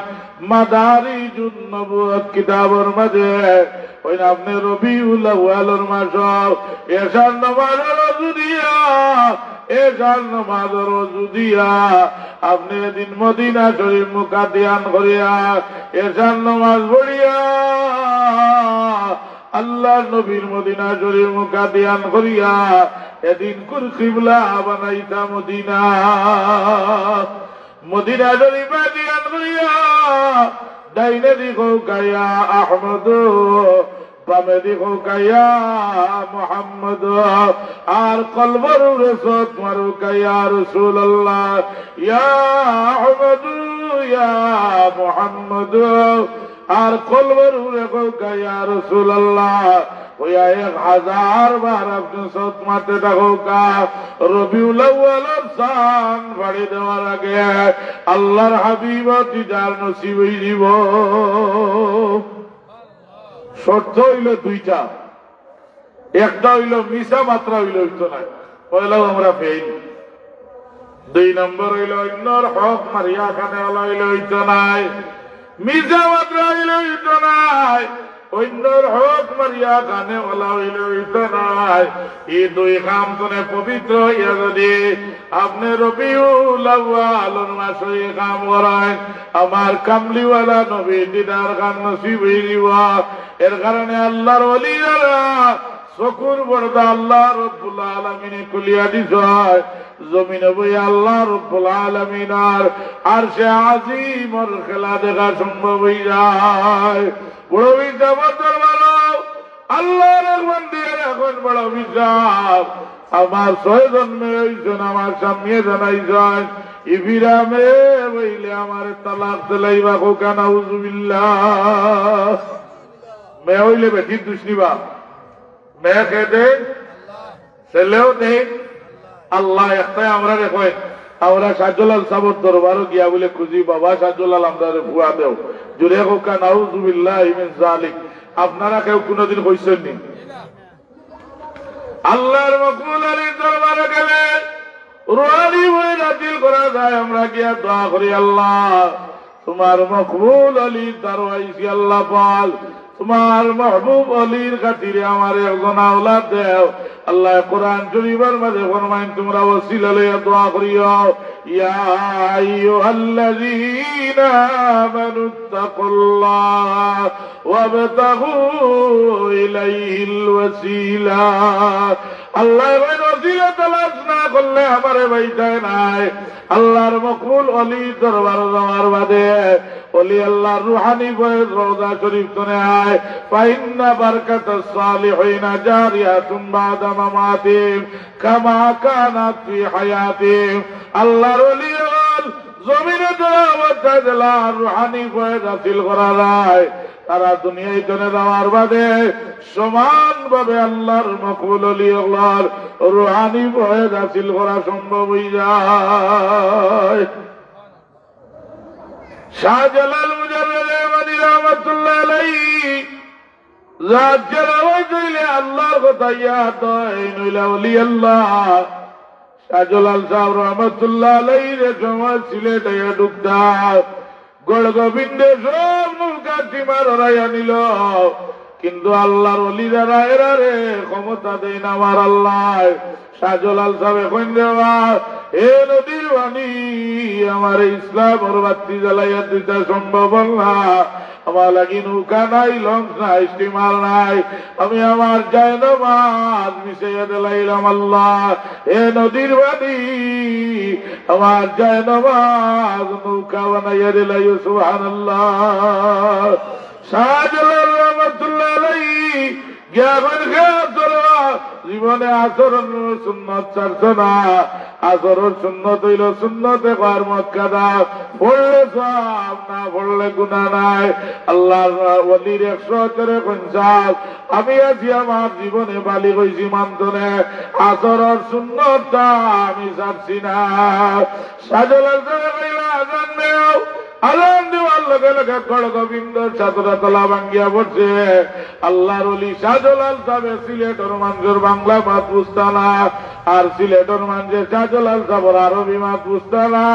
মাদারিজুন নবুওয়াত কিতাবের মাঝে। ওই আপনি রবিউল আউয়ালের মাস এশার নামাজের যুদিয়া এশার নামাজের যুদিয়া আপনি দিন মদিনা শরীফ মুকাদ্দিয়ান করিয়া এশার নামাজ পড়িয়া আল্লাহ নবীর মদিনা শরীফ মুকাদ্দিয়ান করিয়া এদিন কুর কিবলা বানাইতা মদিনা। মদিনা শরীফ মুকাদ্দিয়ান করিয়া ডাইনে দিকো গায়া আহমদ, বামে দিকো গায়া মুহাম্মদ, আর কলবর রসত মারু গায়া রাসূলুল্লাহ ইয়া আহমদ ইয়া মুহাম্মদ, আর কলবর গায়া রাসূলুল্লাহ ওয়া 1000 বার আপনি সত মারতে থাকো কা। রবিউল আউয়ালের শান বাড়ি দেওয়ার আগে আল্লাহর হাবিব দিদার নসিব হইব। শর্ত হইল 2টা, একটা হইল মিশা মাত্রা হইল হইতো না, পয়লাও আমরা ফেইল। 2 নম্বর হইল অন্যর হক মারিয়া খানে হইল হইতো নাই, মিশা মাত্রা হইল হইতো নাই, অন্যর হক মারিয়া গানে ওলা হইলে হইতো নাই। এই 2 কাম করে পবিত্র হইয়া যদি আপনি রবিউল আউয়ালের মাসে কাম করেন আমার কামলিওয়ালা নবী দিদার গান নসিব হইব। এর কারণে আল্লাহর ওলিরা চকুর পর্দা আল্লাহ রব্বুল আলামিনে খুলিয়া দিছে। জমিনে বই আল্লাহ রব্বুল আলামিনার আরশে আজিমের খেলা দেখা সম্ভব হয়ে যায়। বড় বিচার ভালো আল্লাহ রহমান দিয়ে এখন বড় বিচার আমার 6 জন্মে হইছেন, আমার সামনে জানাইছেন ইবিরামে বইলে আমার তালাক দিলাইবা কোকা নাউজুবিল্লাহ। মেয়ে হইলে বেটির দুষ্ণিবা, মেয়ে খেয়ে দেন ছেলেও দেন। আল্লাহ একটাই আমরা দেখেন আমরা শাহজলাল সাবর দরবারও গিয়া বলে খুঁজি, বাবা শাহজলাল আমরা ভুয়া দেও, জুড়ে হোকা নাউযুবিল্লাহি মিন যালিক। আপনারা কেউ কোনদিন কইছেন নি? আল্লাহর মকবুল আলীর দরবারে গেলে রুহানি বইরা দিল করা যায়। আমরা গিয়া দোয়া করি, আল্লাহ তোমার মকবুল আলীর দরবাইছি, আল্লাহ পাল তোমার মাহবুব আলীর খাতিরে আমার একজন আওলাদ দেও। আল্লাহ কোরআন শরীফের মাঝে ফরমাইন, তোমরা ওসিলা লইয়া দোয়া করিও, ইয়া আইয়ুহাল্লাযীনা আমানুত্তাকুল্লাহ ওয়াবতাগু ইলাইহিল ওয়াসিলা। আল্লাহ ওসিলা তালাশ না করলে আমারে বাইতায় নাই। আল্লাহর মকবুল অলির দরবার যাওয়ার বাদে অলি আল্লাহর রুহানি ফয়েজ রওজা শরীফ তনে আয়, ফাইন্না বারকাতাস সালিহিনা জারিয়াতুন বাদা মামাতিহিম কামা কানাত ফি হায়াতিহিম। আল্লাহর ওলি জমিনে যারা রুহানি ফয়েজ হাসিল করা যায়, তারা দুনিয়ায় চলে যাওয়ার বাদে সমানভাবে আল্লাহর মকবুল ওলি আল্লাহর রুহানি ফয়েজ হাসিল করা সম্ভব হয়ে যায়। শাহজালাল মুজাররিদ রহমানী রহমাতুল্লাহ আলাইহি জাজ্জার আওয়াজ হইলে আল্লাহর কথা ইয়াদ হয়, নইলে ওলি আল্লাহ। শাহজালাল সাহেব রহমাতুল্লাহ আলাইহি সময় সিলেটে ঢুকতা গড় গোবিন্দে সব নৌকা সীমার হরাইয়া নিল, কিন্তু আল্লাহর ওলিরা এরা রে ক্ষমতা দেয় না আমার আল্লাহ। শাহজালাল সাহেব এখন দেওয়া এ নদীর বাণী আমার ইসলামের বাতি জ্বালাইয়া দিতে সম্ভব না। আমার লাগি নৌকা নাই, লঞ্চ নাই, স্টিমার নাই, আমি আমার জায়নামাজ মিশাইয়া দিলাইলাম আল্লাহ। এ নদীর বাণী আমার জায়নামাজ নৌকা বানাইয়া দিলাই, সুবহানাল্লাহ। শাহজালাল রহমাতুল্লাহ আলাইহি জ্ঞাপন জীবনে আচরণ সুন্নত ছাড়ছো না। আচরণ সুন্নত হইল সুন্নতে কর্মত কাদা, পড়লে সব না পড়লে গুনাহ নাই। আল্লাহর ওলির 100 কনসাল আমি আছি আমার জীবনে বালি হইছি মানতনে, আচরণ সুন্নতটা আমি ছাড়ছি না। শাহজালাল জানবেও আলম দেওয়ার লগে লগে গড় গোবিন্দর ছাত্রা তলা ভাঙ্গিয়া পড়ছে। আল্লাহর ওলি শাহজালাল সাহেব সিলেটর মানুষের বাংলা মাত বুঝতা না, আর সিলেটর মানুষের শাহজালাল সাহেবের আরবি মাত বুঝতা না।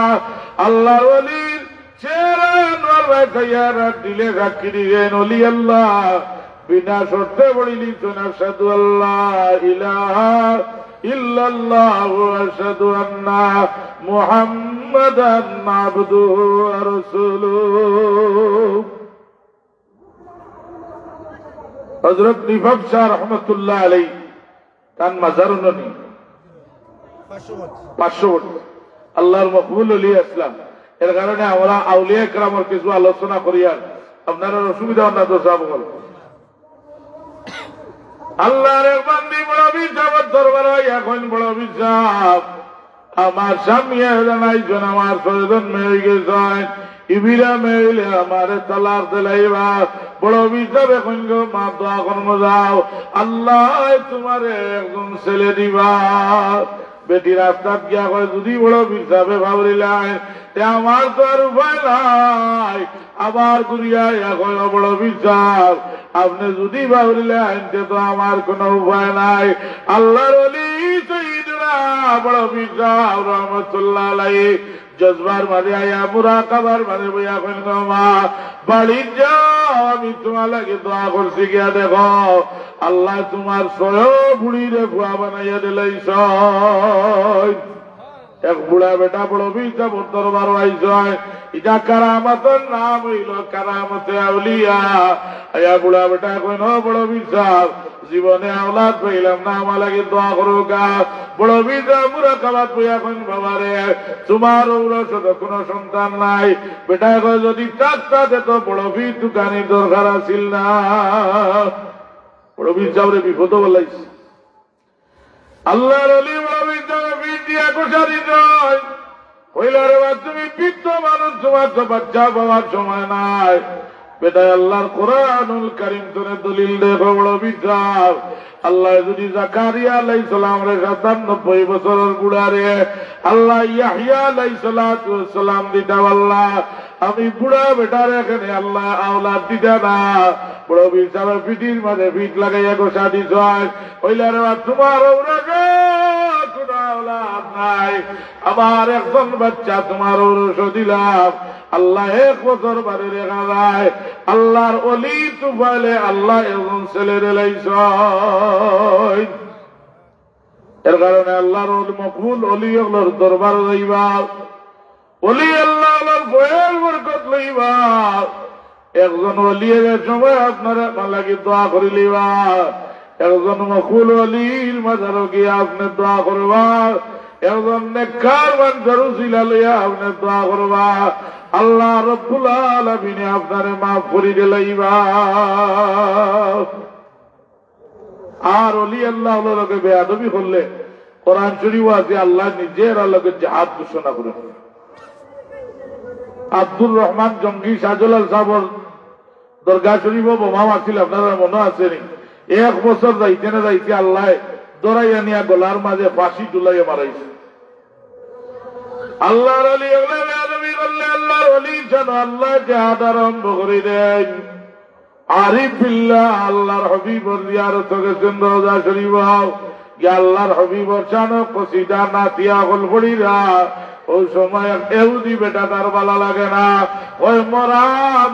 আল্লাহর ওলির চেহারা আনোয়ার ভাই খাইয়ার দিলে সাক্ষী দিলেন, ওলি আল্লাহ বিনা শর্তে বলিলি আশহাদু আল্লাহ ইলাহা ইল্লাল্লাহু ওয়া আশহাদু আন্না মুহাম্মাদান আবদুহু ওয়া রাসূলুহু। হযরত নিফাব শাহ রহমাতুল্লাহ আলাইহি তার মাজার উন্নতি 500 বছর আল্লাহর মকবুল ওলি আসলাম। এর কারণে আমরা আউলিয়া কেরামের কিছু আলোচনা করি, আর আপনারা অসুবিধা না তো সব বল। আল্লাহর এক বান্দি বড় বিচার দরবার এখন বড় বিচার আমার স্বামী জানাইছেন, আমার 6 জন মেয়ে গেছেন, ইবিরা মেয়ে আমার তালাক দিলাইবা। বড় বিচার এখন মা দোয়া কর্ম যাও, আল্লাহ তোমার একজন ছেলে দিবা। বেটি রাস্তাত গিয়া কয় যদি বড় বিচারে ভাবরিলাই আমার তো আর উপায় নাই। আবার ঘুরিয়া এখন বড় বিচার আপনি যদি ভাবরিলে আনতে তো আমার কোন উপায় নাই। আল্লাহর ওলি সাইয়্যিদুনা বড় বিচার রহমাতুল্লাহ আলাইহি জজবার মাঝে আয়া মুরাকাবার মাঝে বইয়া কইল, মা বাড়ি যাও, আমি তোমার লাগে দোয়া করছি, গিয়া দেখো আল্লাহ তোমার 6 বুড়িরে খুয়া বানাইয়া দিলাইছ। এক বুড়া বেটা বড় বিচার দরবার আইসয়, এটা কারামতের নাম হইল কারামতে আউলিয়া। আয়া বুড়া বেটা কইন, বড় বিচার জীবনে আওলাদ পাইলাম না, আমার লাগে দোয়া করো গা। বড় বিচার মুরাকাবাত বইয়া কইন, বাবা রে তোমার ঔরসদ কোন সন্তান নাই। বেটা কয় যদি চাকতাতে তো বড় বীর দোকানের দরকার আছিল না। বড় বিচারে বিপদ বলাইছে। আল্লাহর ওলি বড় বিচারে বীর দিয়া কোষারি নয় কইলা, রে তুমি বৃদ্ধ মানুষ, তোমার তো বাচ্চা পাওয়ার সময় নাই। বেটা আল্লাহর কোরআনুল কারীম তোরে দলিল দেখো বড় বিচার আল্লাহ যদি জাকারিয়া আলাইহিস সালামের 97 বছরের বুড়ারে আল্লাহ ইয়াহইয়া আলাইহিস সালাম দিতা আল্লাহ আমি বুড়া বেটার এখানে আল্লাহ আওলাদ দিতা না বড় বিচারের পিঠির মাঝে পিঠ লাগাইয়া গোসা দিছ ওইলারে তোমার ওরাকে কোনো আওলাদ নাই আমার একজন বাচ্চা তোমার ওরস দিলাম আল্লাহ 1 বছর বাদে রেখা যায় আল্লাহর অলি তুফাইলে আল্লাহ একজন ছেলের লাইছ এর কারণে আল্লাহর মকবুল অলি ওগুলোর দরবার যাইবা অলি আল্লাহর বয়ের বরকত লইবা একজন অলিয়ের সময় আপনারা লাগি দোয়া করে লিবা একজন মকবুল অলির মাঝারও গিয়ে আপনি দোয়া করবা একজন নেককার মানুষের উসিলা লইয়া আপনি দোয়া করবা আল্লাহ রব্বুল আলামিন আপনারে মাফ করে দিলাইবা আর অলি আল্লাহ লোকে বেয়াদবি করলে কোরআন শরীফ আছে আল্লাহ নিজের আল্লাহকে জিহাদ ঘোষণা করেন আব্দুর রহমান জঙ্গি শাহজালাল সাহেবের দরগা শরীফ বোমা মারছিল আপনারা মনে আছে নি 1 বছর যাইতে না যাইতে আল্লাহ দৌড়াইয়া নিয়া গলার মাঝে ফাঁসি ঝুলাইয়া মারাইছে আল্লাহর অলি বেয়াদবি করলে আল্লাহর অলি যেন আল্লাহ জিহাদ আরম্ভ করে দেন আরিফ বিল্লাহ আল্লাহর হাবিবর জিয়ারত গেছেন রওজা শরীফ আল্লাহর হাবিবর শান কসিদা নাতিয়া হল পড়িরা ওই সময় ইহুদি বেটা তার ভালো লাগে না ওই মরা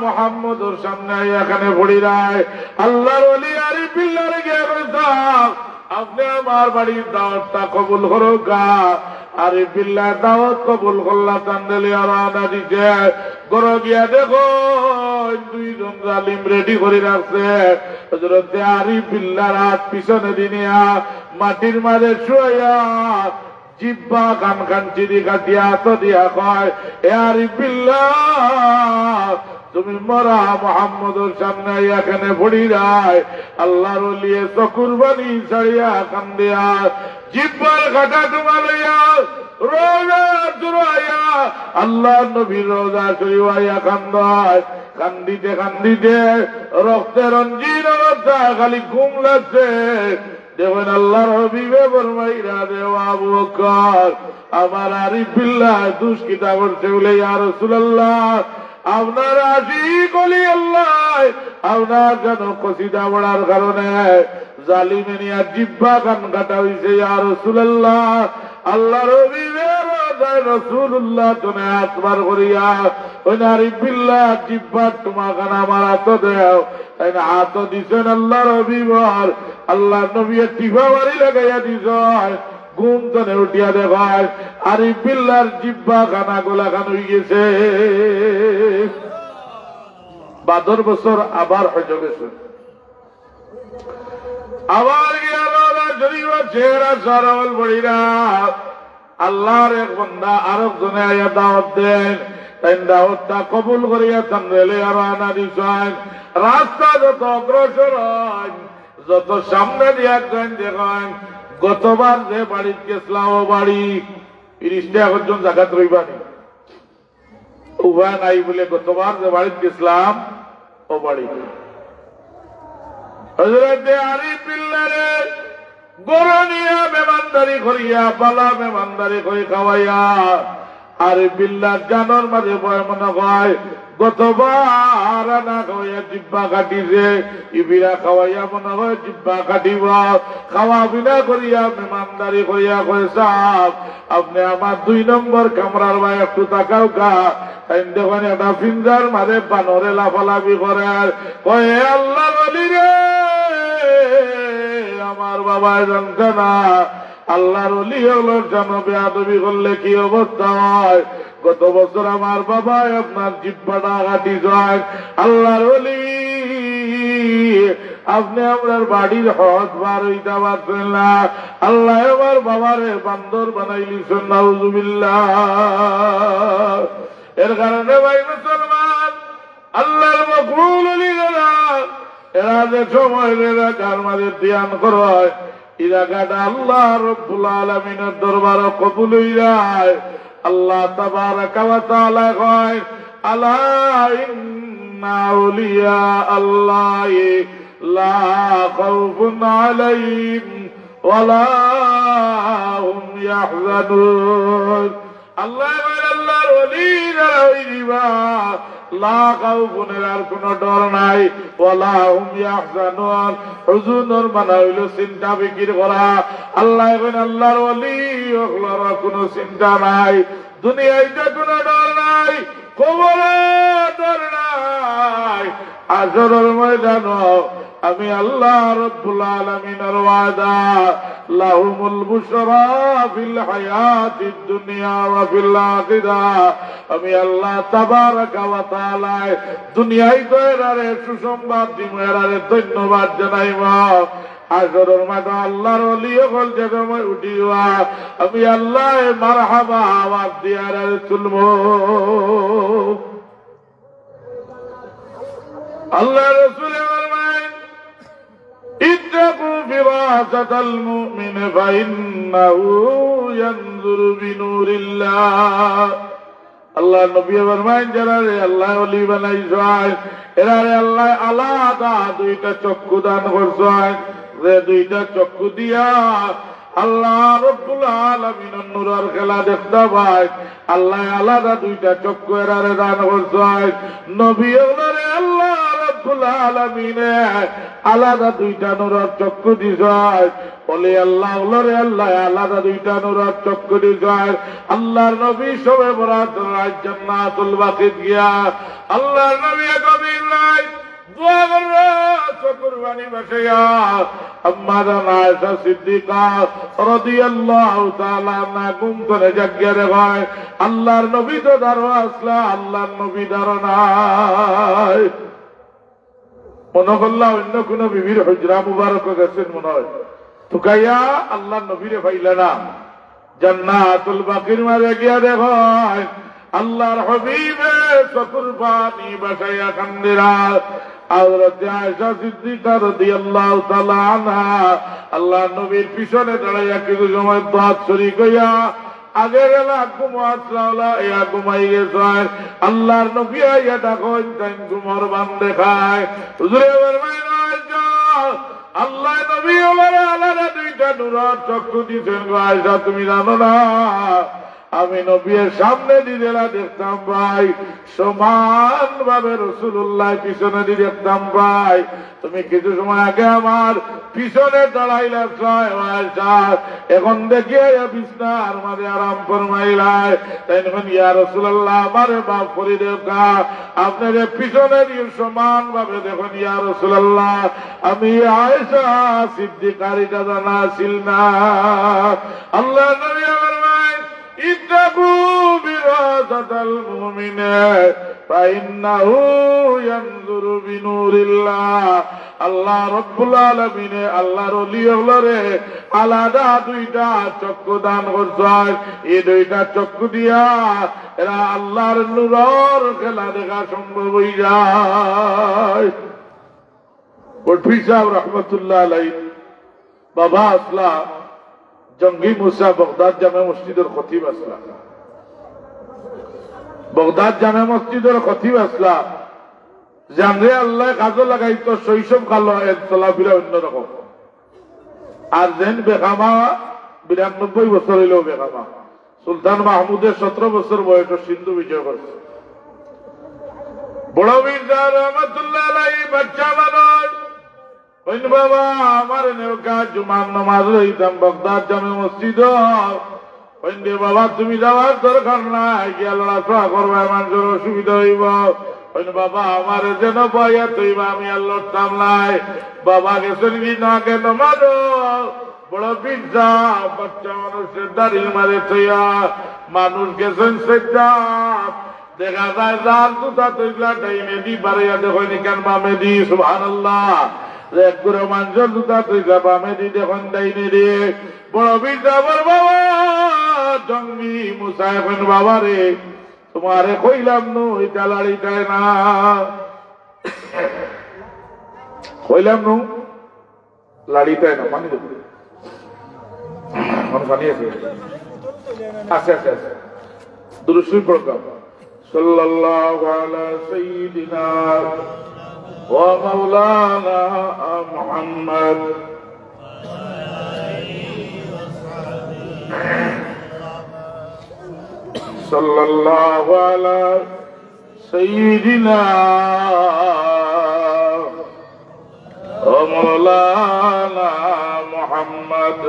মুহাম্মদের সামনে এখানে পড়িরায় আল্লাহর ওলি আরিফ বিল্লাহ গিয়ে কইতা আপনি আমার বাড়ির দাওয়াতটা কবুল করো গা আরিফ বিল্লাহ দাওয়াত কবুল করলা চান্দেলি আরানা দিছে গরো গিয়া দেখো 2 জন জালিম রেডি করে রাখছে হযরত আরিফ বিল্লাহর হাত পিছনে দিনিয়া মাটির মাঝে শুয়া জিব্বা কান কান চিরি কাটিয়া তো দিয়া কয় এ আরিফ বিল্লাহ তুমি মরা মুহাম্মদের সামনে এখানে পড়ি রায় আল্লাহর ওলিয়ে চকুর বানি ছাড়িয়া কান্দিয়া জিব্বার কাটা তোমার রোজা জুড়াইয়া আল্লাহ নবীর রোজা শরীফাইয়া কান্দায় কান্দিতে কান্দিতে রক্তে রঞ্জিন অবস্থা খালি ঘুম লাগছে দেখবেন আল্লাহর হাবিবে ফরমাইরা দেওয়া আবু বকর আমার আরিফ বিল্লাহ দুষ্কৃতা করছে বলে ইয়া রাসূলুল্লাহ আপনার আশিক ওলি আল্লাহ আপনার যেন কসিদা পড়ার কারণে জালিমে নিয়া জিব্বা কান কাটা হইছে ইয়া রাসূলুল্লাহ আল্লাহর হাবিবে রাসূলুল্লাহ তুমি আসবার করিয়া ওই আরিফ বিল্লাহ জিব্বা তোমার কান আমার হাত দেও তাই না হাত দিছেন আল্লাহর হাবিবর আল্লাহ নবী টিফা মারি লাগাইয়া দিছ ঘুম তনে উঠিয়া দেখায় আরিফ বিল্লাহর জিব্বা খানা গোলা খান হয়ে গেছে 12 বছর আবার হয়ে গেছে আবার গিয়া শরীফ চেহারা সরল বড়িরা আল্লাহর এক বান্দা আরব জনে আয়া দাওয়াত দেন তাই দাওয়াতটা কবুল করিয়া চান্দেলে আর আনা দিছেন রাস্তা যত অগ্রসর হয় যত সামনে দিয়া যান দেখেন গতবার যে বাড়িতে গেছিলাম ও বাড়ি 30 টাকা পর্যন্ত জায়গা রইবানি উভয় নাই বলে গতবার যে বাড়িতে গেছিলাম ও বাড়ি হযরত আরিফ বিল্লাহরে গরু নিয়া মেহমানদারি করিয়া বালা মেহমানদারি করে খাওয়াইয়া আরিফ বিল্লাহ জানোর মাঝে ভয় মনে হয় গতবার না খাওয়াইয়া জিব্বা কাটিছে ইবিরা খাওয়াইয়া মনে হয় জিব্বা কাটিব খাওয়া বিনা করিয়া মেহমানদারি করিয়া কয়ে সাহেব আপনি আমার 2 নম্বর কামরার ভাই একটু তাকাও কা তাই দেখেন একটা ফিঞ্জার মাঝে বানরে লাফালাফি করে কয়ে আল্লাহ বলি রে আমার বাবা জানছে না আল্লাহর ওলি হলোর জন্য বেয়াদবি করলে কি অবস্থা হয় গত বছর আমার বাবা আপনার জিব্বাটা কাটি যায় আল্লাহর ওলি আপনি আপনার বাড়ির হজ বার হইতে পারছেন না আল্লাহ আমার বাবারে বান্দর বানাইলিছেন নাউজুবিল্লাহ এর কারণে ভাই মুসলমান আল্লাহর মকবুল ওলিরা এরা যে সময় যার মাঝে ধ্যান করায় ইলাকাটা আল্লাহ রব্বুল আলামিনের দরবারে কবুল হইয়ায় আল্লাহ তাবারাকা ওয়া তাআলা কয় আলা আউলিয়া আল্লাহি লা খাউফুন আলাইহিম ওয়ালা হুম ইয়াহজানুন। আল্লাহর ওলি যারা হইবা লা খাউফুনের আর কোনো ডর নাই, ওয়ালা হুম ইয়াহজানুন হুজুনের মানে হইল চিন্তা ফিকির করা। আল্লাহ আল্লাহর ওলি ওগুলোর কোনো চিন্তা নাই, দুনিয়ায় কোনো ডর নাই, কবরে ডর নাই, আসরের ময়দান আমি আল্লাহ রাব্বুল আলামিনের ওয়াদা লাহুমুল বুশরা ফিল হায়াতিদ দুনিয়া ওয়া ফিল আখিরাহ। আমি আল্লাহ তাবারাকা ওয়া তাআলা দুনিয়ায় তো এরারে সুসংবাদ দিব, এরারে ধন্যবাদ জানাইব। আসরের মাঠে আল্লাহর ওলি হল যে সময় উঠিবা আমি আল্লাহ মারহাবা আওয়াজ দিয়ে এরারে তুলব। আল্লাহ রাসূল ফরমায় ইত্তাকু ফিরাসাতাল মুমিন ফাইন্নাহু ইয়ানজুরু বিনুরিল্লাহ। আল্লাহ নবী ফরমায় যারা আল্লাহ ওলি বানাইছেন এরারে আল্লাহ আলাদা দুইটা চক্ষু দান করছেন, যে দুইটা চক্ষু দিয়া আল্লাহ রাব্বুল আলামিনের নূরের খেলা দেখতে পায়। আল্লাহ আলাদা দুইটা চক্ষু এরারে দান করছেন, নবী ওনারে আল্লাহ রাব্বুল আলামিনে আলাদা দুইটা নূরের চক্ষু দিছেন। বলে আল্লাহ ওনারে আল্লাহ আলাদা দুইটা নূরের চক্ষু দিছেন। আল্লাহর নবী সবে বরাত জান্নাতুল বাকিত গিয়া আল্লাহর নবী কবির নাই দোয়া করলো চকুরবানি বসাইয়া আম্মারা আয়েশা সিদ্দিকা রাদিয়াল্লাহু তাআলা আনহা ঘুম করে জাগিয়ে দেখায় আল্লাহর নবী তো দাঁড়ো আসলা, আল্লাহর নবী দাঁড়ো নাই। মনে করলাম অন্য কোন বিবির হুজরা মুবারক গেছেন মনে হয়, তুকাইয়া আল্লাহর নবীরে পাইলে না। জান্নাতুল বাকির মাঝে গিয়া দেখায় আল্লাহর হাবিবে চকুর পানি বসাইয়া কান্দিরা। হযরত আয়েশা সিদ্দিকা রাদিয়াল্লাহু তাআলা আনহা আল্লাহর নবীর পিছনে দাঁড়াইয়া কিছু সময় দাঁত শরীক হইয়া আগে গেলা ঘুমাচ্লা ইয়া ঘুমাই গেছে। আল্লাহর নবী আইয়া ডাকন তাই ঘুমর বান দেখায়। হুজুরে ফরমায় আল্লাহ নবী ওরা আলাদা দুইটা নূরের চক্ষু দিয়েছেন। আয়েশা তুমি জানো না আমি নবীর সামনে দিদেরা দেখতাম ভাই, সমান ভাবে রাসূলুল্লাহ পিছনে দিয়ে দেখতাম ভাই। তুমি কিছু সময় আগে আমার পিছনে দাঁড়াইলা এখন দেখিয়ে বিছনার মাঝে আরাম ফরমাইলাই, তাই এখন ইয়া রাসূলুল্লাহ আমারে মাফ করে দেও কা, আপনার পিছনে দিয়ে সমান ভাবে দেখুন ইয়া রাসূলুল্লাহ আমি আয়েশা সিদ্দিকারিটা জানা ছিল না। আল্লাহ নবী ফরমায় ইত্তাকু বিরাসাতাল মুমিন ফাইন্নাহু ইয়ানজুরু বিনুরিল্লাহ। আল্লাহ রাব্বুল আলামিন আল্লাহর ওলি হলরে আলাদা দুইটা চক্ষু দান করছেন। এই দুইটা চক্ষু দিয়া এরা আল্লাহর নূরের খেলা দেখা সম্ভব হয়ে যায়। পটভি সাহেব রহমতুল্লাহ আলাইহি বাবা আসলা জঙ্গি মুসা বগদাদ জামে মসজিদের খতিব আসলা, বগদাদ জামে মসজিদের খতিব আসলা। জানরে আল্লাহ কাজও লাগাইতো শৈশব কালো চলাফেরা অন্যরকম। আর যেন বেকামা 92 বছর হইলেও বেকামা। সুলতান মাহমুদের 17 বছর বয়সে সিন্ধু বিজয় করছে। বড় মির্জা রহমতুল্লাহ আলাইহি বাচ্চা মানুষ বাবা আমার নেওকা জুমার নামাজ রইতাম বগদাদ জামে মসজিদ। বাবা তুমি যাওয়ার দরকার নাই, গিয়া লড়াচড়া করবা, মানুষের অসুবিধা হইব। বাবা আমার যেন বয়া তৈবা আমি আর লড়তাম নাই। বাবা গেছেন কি না কেন মানো বড় পিজ্জা বাচ্চা মানুষের দাঁড়িয়ে মারে থইয়া মানুষ গেছেন সেটা দেখা যায় যার দুটা তৈলা টাইমে দি বাড়াইয়া দেখেন কেন বামে দি সুবহানাল্লাহ। এক করে মানুষের দুটা তৈলা বামে দি দেখুন ডাইনে রে বড় পিজ্জা বড় বাবা জঙ্গি মুসা এখন বাবা রে তোমারে কইলাম নু এটা লাড়িটায় না, কইলাম নু লাড়িটায় না। পানি দেব পানি আছে, আছে আছে আছে দুরুদ শরীফ পড়তাম। সাল্লাল্লাহু আলা সাইয়্যিদিনা ওয়া মাওলানা মুহাম্মদ সাল্লাল্লাহু আলা সাইয়্যিদিনা ওয়া মাওলানা মুহাম্মদ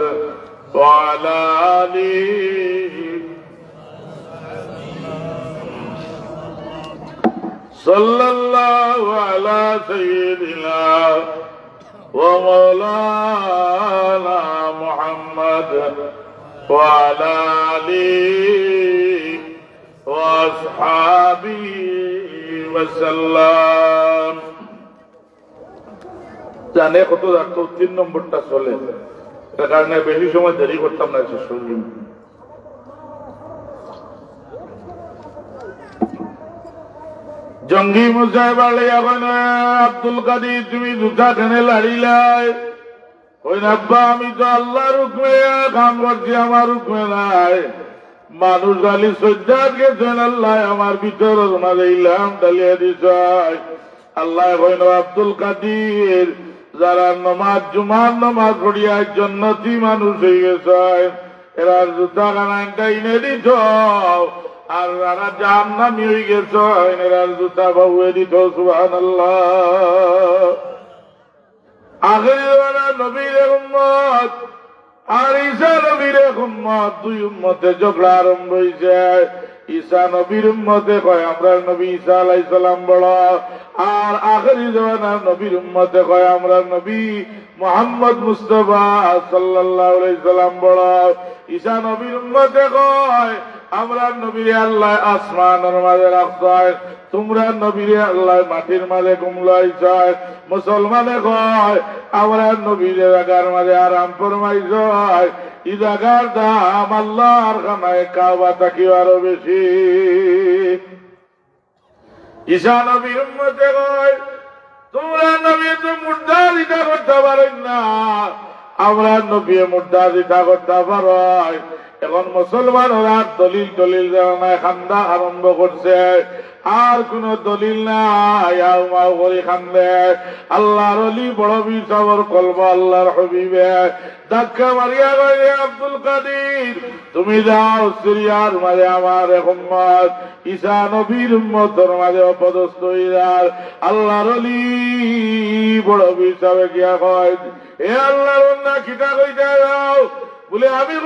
ওয়া আলা আলিহি সাল্লাল্লাহু আলা সাইয়্যিদিনা ওয়া মাওলানা মুহাম্মদ ওয়া আলা আলিহি ওয়া আসহাবিহি ওয়া সাল্লাম। জানে কত রাখতো 3 নম্বরটা চলে, এর কারণে বেশি সময় দেরি করতাম না। শুনুন, জঙ্গি মুসাই বাড়ি এখন আব্দুল কাদির তুমি জুতা কেনে লাড়িলাই? ওই আব্বা আমি তো আল্লাহর হুকমে কাম করছি, আমার হুকমে নাই। মানুষ গালি সজ্জাত গেছেন, আল্লাহ আমার ভিতরের মাঝে ইলাম ডালিয়ে দিছ। আল্লাহ কইন আব্দুল কাদির যারা নমাজ জুমার নমাজ পড়িয়া জন্নতি মানুষ হয়ে গেছে, এরা জুতা কানাইটা ইনে দিছ। আর যারা জাহান্নামী হয়ে গেছে, এরা জুতা বাবুয়ে দিত। সুবহানাল্লাহ। আখিরি জামানা নবীর উম্মত আর ঈসা নবীর উম্মত, দুই উম্মতে ঝগড়া আরম্ভ হয়েছে। ঈসা নবীর উম্মতে কয় আমরা নবী ঈসা আলাইহিস সালাম বড়, আর আখিরি জামানার নবীর উম্মতে কয় আমরা নবী মুহাম্মদ মুস্তাফা সাল্লাল্লাহু আলাইহি সাল্লাম বড়। ঈসা নবীর উম্মতে কয় আমরা নবীরে আল্লাহ আসমানের মাঝে রাখছয়, তোমরা নবীরে আল্লাহ মাটির মাঝে কুমলাইছয়। মুসলমানে কয় আমরা নবীরে জায়গার মাঝে আরাম ফরমাইছয়, এই জায়গার দাম আল্লাহর খানায় কাবা থাকি আরো বেশি। ঈসা নবীর উম্মতে কয় তোমরা নবী তো মুর্দা দিতা করতে পারেন না, আমরা নবী মুর্দা দিতা করতে পারো। এখন মুসলমান ওরা দলিল টলিল জানা খান্দা আরম্ভ করছে, আর কোন দলিল নাই, আউ করে খান্দে। আল্লাহর ওলি বড় বিশাবর কলব আল্লাহর হবিবে ধাক্কা মারিয়া গেলে আব্দুল কাদির তুমি যাও সিরিয়ার মাঝে আমার উম্মত ঈসা নবীর উম্মতের মাঝে অপদস্থ হইয়ার। আল্লাহর ওলি বড় বিশাবে গিয়া কয় এ আল্লাহর না খিটা কইতে যাও বলে আমি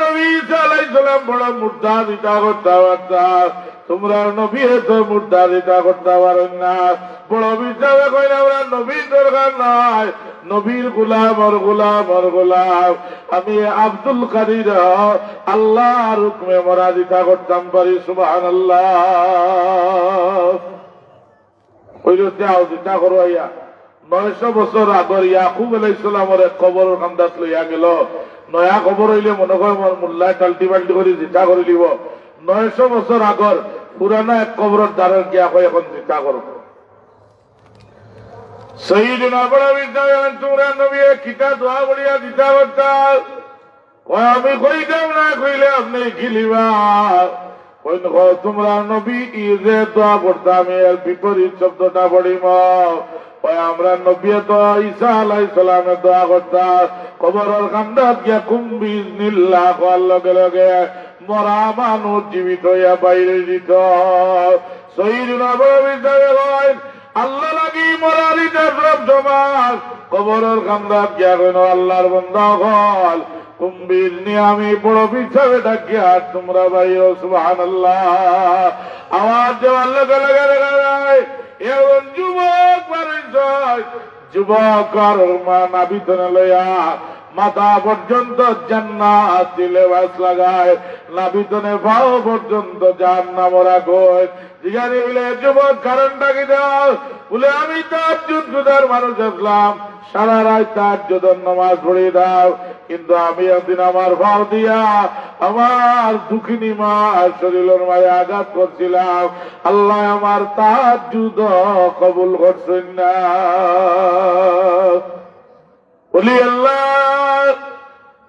নবী ঈসা আলাইহিস সালাম বড় মুর্দা দিতা করতে পারতাম, তোমরা নবী তো মুর্দা দিতা করতে পারেন না। বড় বিচারে কইলে আমরা নবীর দরকার নাই, নবীর গোলাম আর গোলাম আর গোলাম। আমি আব্দুল কাদির আল্লাহর হুকমে মরা দিতা করতাম পারি। সুবহানাল্লাহ। ওই যাও দিতা করো। 900 বছর আগর ইয়াকুব আলাইহিস সালামের কবর কান্দাত লইয়া গেল। নয়া খবর হইলে মনে কর মোল্লায় টাল্টি পাল্টি করে জিতা করে দিব। 900 বছর আগর পুরানা এক কবরের দ্বারের গিয়া কয় এখন জিতা করো। সাইয়্যিদুনা বড় বিদ্যায়ন তোমরা নবী কিতা দোয়া বলিয়া জিতা করতা। কয় আমি কইতাম না, কইলে আপনি গিলিবা। কই তোমরা নবী ইজে দোয়া করতাম, এর বিপরীত শব্দটা পড়িম। আমরা নবী তো ঈসা আলাইহিস সালামের দোয়া করতাম, কবরের কান্দাত গিয়া কুম্বিজনিল্লাহ কওয়ার লগে লগে মরা মানুষ জীবিত হইয়া বাইরে দিত। সাইয়্যিদুনা আবু বিদায় আল্লাহ লাগি মরা দিতে সব সমাজ কবরের কান্দাত গিয়া কইন আল্লাহর বান্দা হল কুম্বিজনি আমি বড় বিছাবে ডাকিয়া তোমরা বাইরে। সুবহানাল্লাহ। আওয়াজ দেওয়ার লগে লগে দেখা যায় এমন যুবক পরিচয়, যুবক আর মা নাবিতনে লইয়া মাথা পর্যন্ত জান্নাত লেবাস লাগায়, নাবিতনে পাও পর্যন্ত জাহান্নামরা কই। জিজ্ঞাসা বলে যুবক কারণটা কি দাও? বলে আমি তাহাজ্জুদ গুজার মানুষ আসলাম, সারা রাত তাহাজ্জুদের নামাজ পড়ে দাও, কিন্তু আমি একদিন আমার ভাও দিয়া আমার দুঃখিনী মা শরীরের মাঝে আঘাত করছিলাম, আল্লাহ আমার তাহাজ্জুদ কবুল করছেন না। বলি আল্লাহ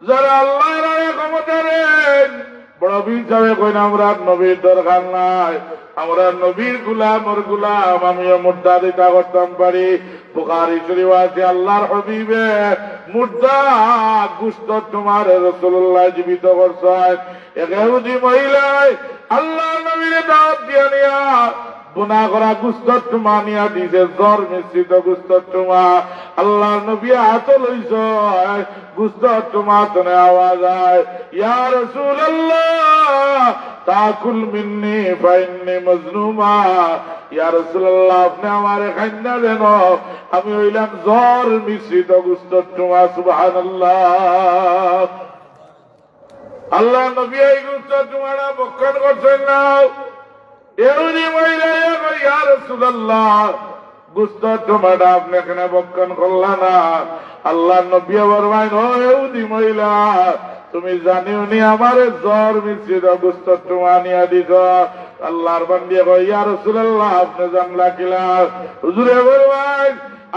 যারা আল্লাহর ক্ষমতা দেন বড় বিচারে কইন আমরা নবীর দরকার নাই, আমরা নবীর গুলামর গুলাম আমিও মুর্দা দিতা করতাম পারি। বুখারী শরীফ আছে আল্লাহর হাবিবে মুর্দা গুস্ত তোমার রাসূলুল্লাহ জীবিত করছেন। এক ইহুদি মহিলায় আল্লাহ নবীর দাওয়াত দিয়া নিয়া গুনাহ করা গুস্ত তোমা নিয়া দিছে, জ্বর মিশ্রিত গুস্ত তোমা। আল্লাহ নবী হাত লইছ গুস্ত তোমা তনে আওয়াজ আয়, ইয়া রাসূলুল্লাহ তাকুল মিন্নি ফাইন্নি মাজলুমা। ইয়া রাসূলুল্লাহ আপনি আমারে খাইনা দেন, আমি হইলাম জ্বর মিশ্রিত গুস্ত তোমা। সুবহানাল্লাহ। আল্লাহ নবী এই গুস্ত তোমারা বক্ষণ করছেন না। এমনি মহিলা ইয়া রাসূলুল্লাহ গুস্ত তোমাটা আপনি এখানে বক্ষণ করলা না। আল্লাহ নবী বলবেন, ও ইহুদি মহিলা তুমি জানিও নি আমারে জ্বর মিশ্রিত গুস্ত তোমা নিয়া দিছ। আল্লাহর বান্দিয়া কয়, ইয়া রাসূলুল্লাহ আপনি জানলা কিলা? হুজুরে বলবেন,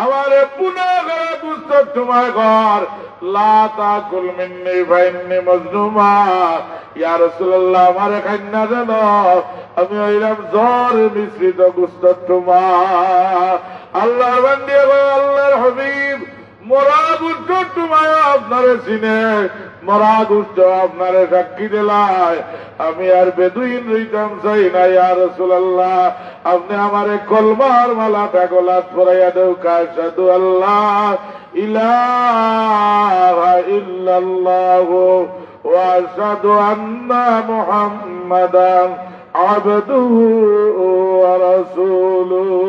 আমারে পুনা করে গুস্ত তোমার ঘর লা তাকুল মিন্নি ফাইন্নি মাজলুমা। ইয়া রাসূলুল্লাহ আমারে খাইনা দেন, আমি হইলাম জ্বর মিশ্রিত গুস্ত তোমা। আল্লাহর বান্দিয়া কয়, আল্লাহর হাবিব মরা গুস্ত তোমায় আপনারে চিনে, মরা গুস্ত আপনারে সাক্ষী দিলায়, আমি আর বেদুইন রইতাম চাই না। ইয়া রাসূলুল্লাহ আপনি আমারে কলমার মালাটা গলাত পরাইয়া দেও, আশহাদু আল্লাহ ইলাহা ইল্লাল্লাহু ওয়া আশহাদু আন্না মুহাম্মাদান আবদুহু ওয়া রাসূলুহু।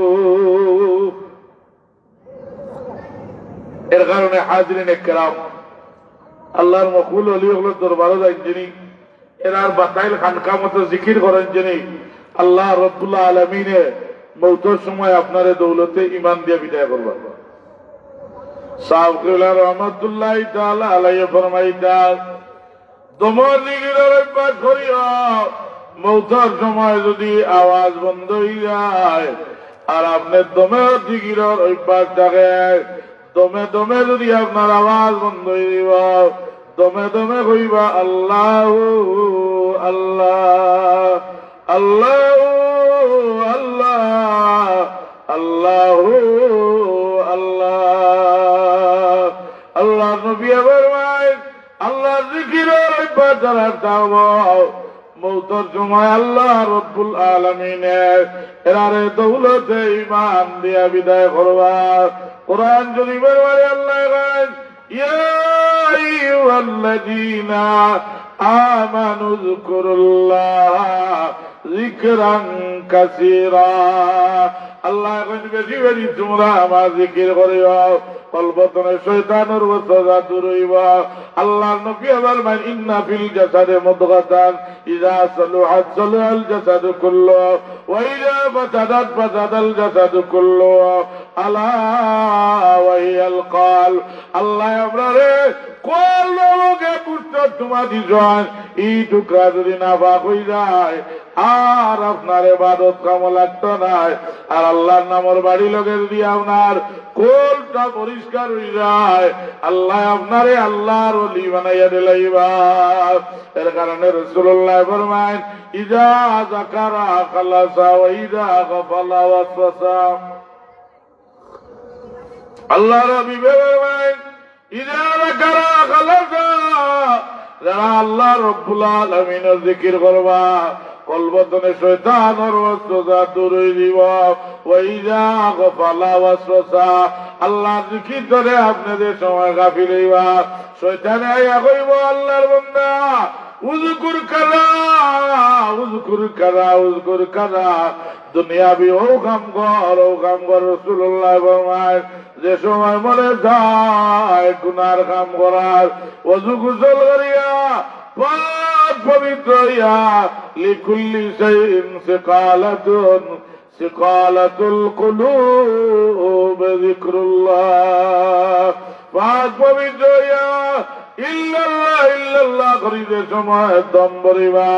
এর কারণে হাজিরিনে কেরাম আল্লাহর মকবুল ওলি হলের দরবারে যান যিনি, এরার বাতাইল খানকা মতো জিকির করেন যিনি, আল্লাহ রব্বুল আলামিনে মৌতের সময় আপনার দৌলতে ইমান দিয়ে বিদায় করবেন। সাহেব রহমতুল্লাহ তাআলা আলাইহি ফরমাইতেন, তোমার জিকিরের অভ্যাস করিও, মৌতের সময় যদি আওয়াজ বন্ধ হয়ে যায় আর আপনার দমের জিকিরের অভ্যাস থাকে, দমে দমে যদি আপনার আওয়াজ বন্ধ হয়ে দিব, দমে দমে কইবা আল্লাহ আল্লাহ আল্লাহ আল্লাহ আল্লাহ আল্লাহ। আল্লাহ নবী ফরমায়, আল্লাহ জিকিরের অভ্যাস যারা চাও মৌতের সময় আল্লাহ রব্বুল আলামিনের এরারে দৌলতে ঈমান দিয়া বিদায় করবা। কোরআন শরীফের বারে আল্লাহ কয়, ইয়া আইয়ুহাল্লাযীনা আমানু যকুরুল্লাহ যিকরান কাসীরা। আল্লাহ কয় বেশি বেশি তোমরা আমার জিকির করিও, কলবতনে শয়তানের ওয়াসওয়াসা দূর হইব। আল্লাহর নবী বলেন, ইন্না ফিল জাসাদে মুদগাতান ইযা সালুহাত সালুহাল জাসাদু কুল্লুহু ওয়া ইযা ফাসাদাত ফাসাদাল জাসাদু কুল্লুহু আলা ওয়া হিয়াল কলব। আল্লাহ আমরারে কলবকে পুষ্ট তোমা দিছেন, এই টুকরা যদি না পাক হয়ে যায় আর আপনার ইবাদত কাম লাগতো না। আর আল্লাহর নামের বাড়ি লগে যদি আপনার কোলটা পরিষ্কার হয়ে যায়, আল্লাহ আপনারে আল্লাহর ওলি বানাইয়া দিলাইবা। এর কারণে রাসূলুল্লাহ ফরমায়, ইযা যাকারা খালাসা ওয়া ইযা গাফালা ওয়াসওয়াসা। আল্লাহর হাবিব ফরমায়, ইযা যাকারা খালাসা, যারা আল্লাহ রব্বুল আলামিনের জিকির করবা কলবতনে শয়তানের ওয়াসওয়াসা দূর হয়ে দিব। ওয়া ইযা গাফালা ওয়াসওয়াসা, আল্লাহ জিকির করে আপনাদের সময় গাফিল হইবা, শয়তানে আইয়া কইব, আল্লাহর বান্দা উযকুর কাযা উযকুর কাযা উযকুর কাযা, দুনিয়াবি ও কাম কর ও কাম কর। রাসূলুল্লাহ ফরমায়, যে সময় মনে যায় গুনার কাম করার, ওযু গোসল করিয়া পাক পবিত্র হইয়া, লিকুল্লি শাইইন সিকালাতুন সিকালাতুল কুলুব যিকরুল্লাহ, পাক পবিত্র হইয়া ইল্লাল্লাহ ইল্লাল্লাহ করিতে সময় দম ভরিবা।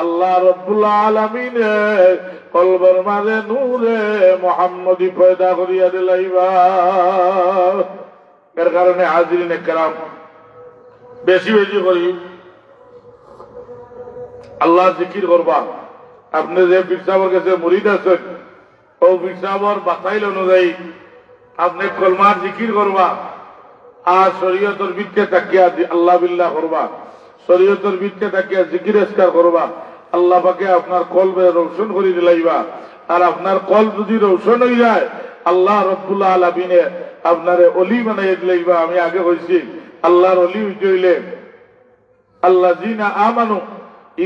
আল্লাহ রব্বুল আলামিনের কলবের মাঝে নূরে মুহাম্মদী পয়দা করিয়া দিলাইবা। এর কারণে হাজিরিনে কেরাম বেশি বেশি করি আল্লাহ জিকির করবা। আপনি যে পীর সাহেবের কাছে মুরিদ আছেন ও পীর সাহেবের বাতাইল অনুযায়ী আপনি কলমার জিকির করবা আর শরীয়তের ভিত্তিতে তাকিয়া আল্লাহ বিল্লাহ করবা, শরীয়তের ভিত্তিতে তাকিয়া জিকির ইস্কার করবা, আল্লাহ পাকে আপনার কলবে রৌশন করে দিলাইবা। আর আপনার কল যদি রৌশন হয়ে যায় আল্লাহ রব্বুল আলামিনে আপনারে অলি বানাইয়া দিলাইবা। আমি আগে কইছি আল্লাহর অলি হইতে হইলে আল্লাহ জিনা আমানু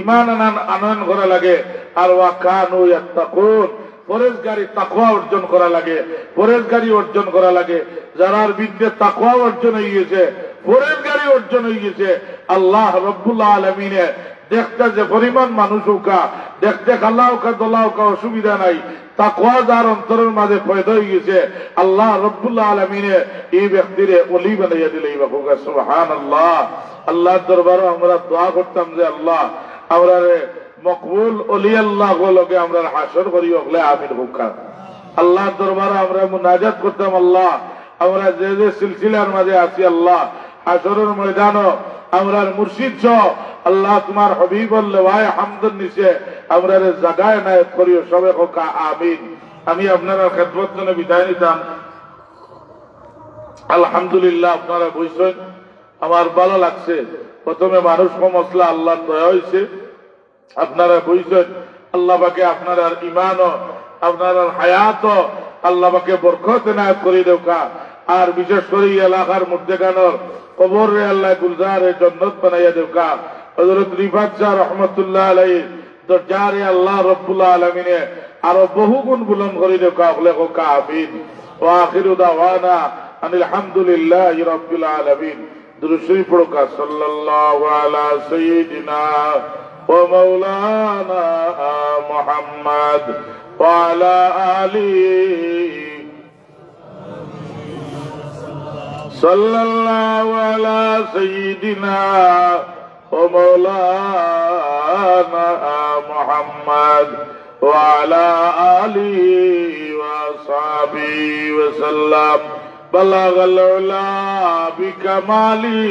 ইমান আনয়ন করা লাগে, আর ওয়া কানু ইয়াত্তাকুন পরেশগারি তাকওয়া অর্জন করা লাগে, পরেশগারি অর্জন করা লাগে। যারার বিদ্যে তাকওয়া অর্জন হয়ে গেছে, পরেশগারি অর্জন হয়ে গেছে, আল্লাহ রব্বুল আলামিনে দেখতে যে পরিমাণ মানুষ হোকা দেখতে খাল্লা হোকা দোলা হোকা অসুবিধা নাই, তাকওয়া যার অন্তরের মাঝে পয়দা হয়ে গেছে আল্লাহ রব্বুল আলামিনে এই ব্যক্তিরে অলি বানাইয়া দিলে সুবহানাল্লাহ। আল্লাহর দরবারে আমরা দোয়া করতাম যে আল্লাহ আমরা মকবুল অলি আল্লাহ লগে আমরা হাসর করি ওগলে আমিন হোকা। আল্লাহর দরবারে আমরা মুনাজাত করতাম আল্লাহ আমরা যে যে সিলসিলার মাঝে আছি আল্লাহ হাসরের ময়দানও আমরা মুর্শিদ সহ আল্লাহ তোমার হবিবুল ওয়াই হামদুন নিচে আমরা জায়গায় নায়ত করিও সবে হোকা আমিন। আমি আপনারা খেদমত জন্য বিদায় নিতাম। আলহামদুলিল্লাহ আপনারা বলছেন আমার ভালো লাগছে। প্রথমে মানুষ মশলা আল্লাহর দয়া হয়েছে, আপনারা বলছেন আল্লাহ পাকে আপনার ইমান আপনার হায়াত আল্লাহ পাকে বরকত এনায়েত করে দেওকা। আর বিশেষ করে এলাকার মধ্যেখানোর কবর রে আল্লাহ গুলজারে জান্নাত বানাইয়া দেওকা। হযরত রিফাত শাহ রহমাতুল্লাহ আলাইহি দরজারে আল্লাহ রব্বুল আলামিনে আরো বহু গুণ বুলন্দ করে দেওকা বলে হোকা আমিন। ওয়া আখিরু দাওয়ানা আনিল হামদুলিল্লাহি রাব্বিল আলামিন। দুরূদ শরীফ পড়োকা সাল্লাল্লাহু আলা সাইয়্যিদিনা ওয়া মাওলানা মুহাম্মদ ওয়া আলা আলিহি সাল্লাল্লাহু আলা সাইয়্যিদিনা ওয়া মাওলানা মুহাম্মদ ওয়া আলা আলিহি ওয়া সাহবিহি ওয়া সাল্লাম। বালাগাল উলা বিকামালি।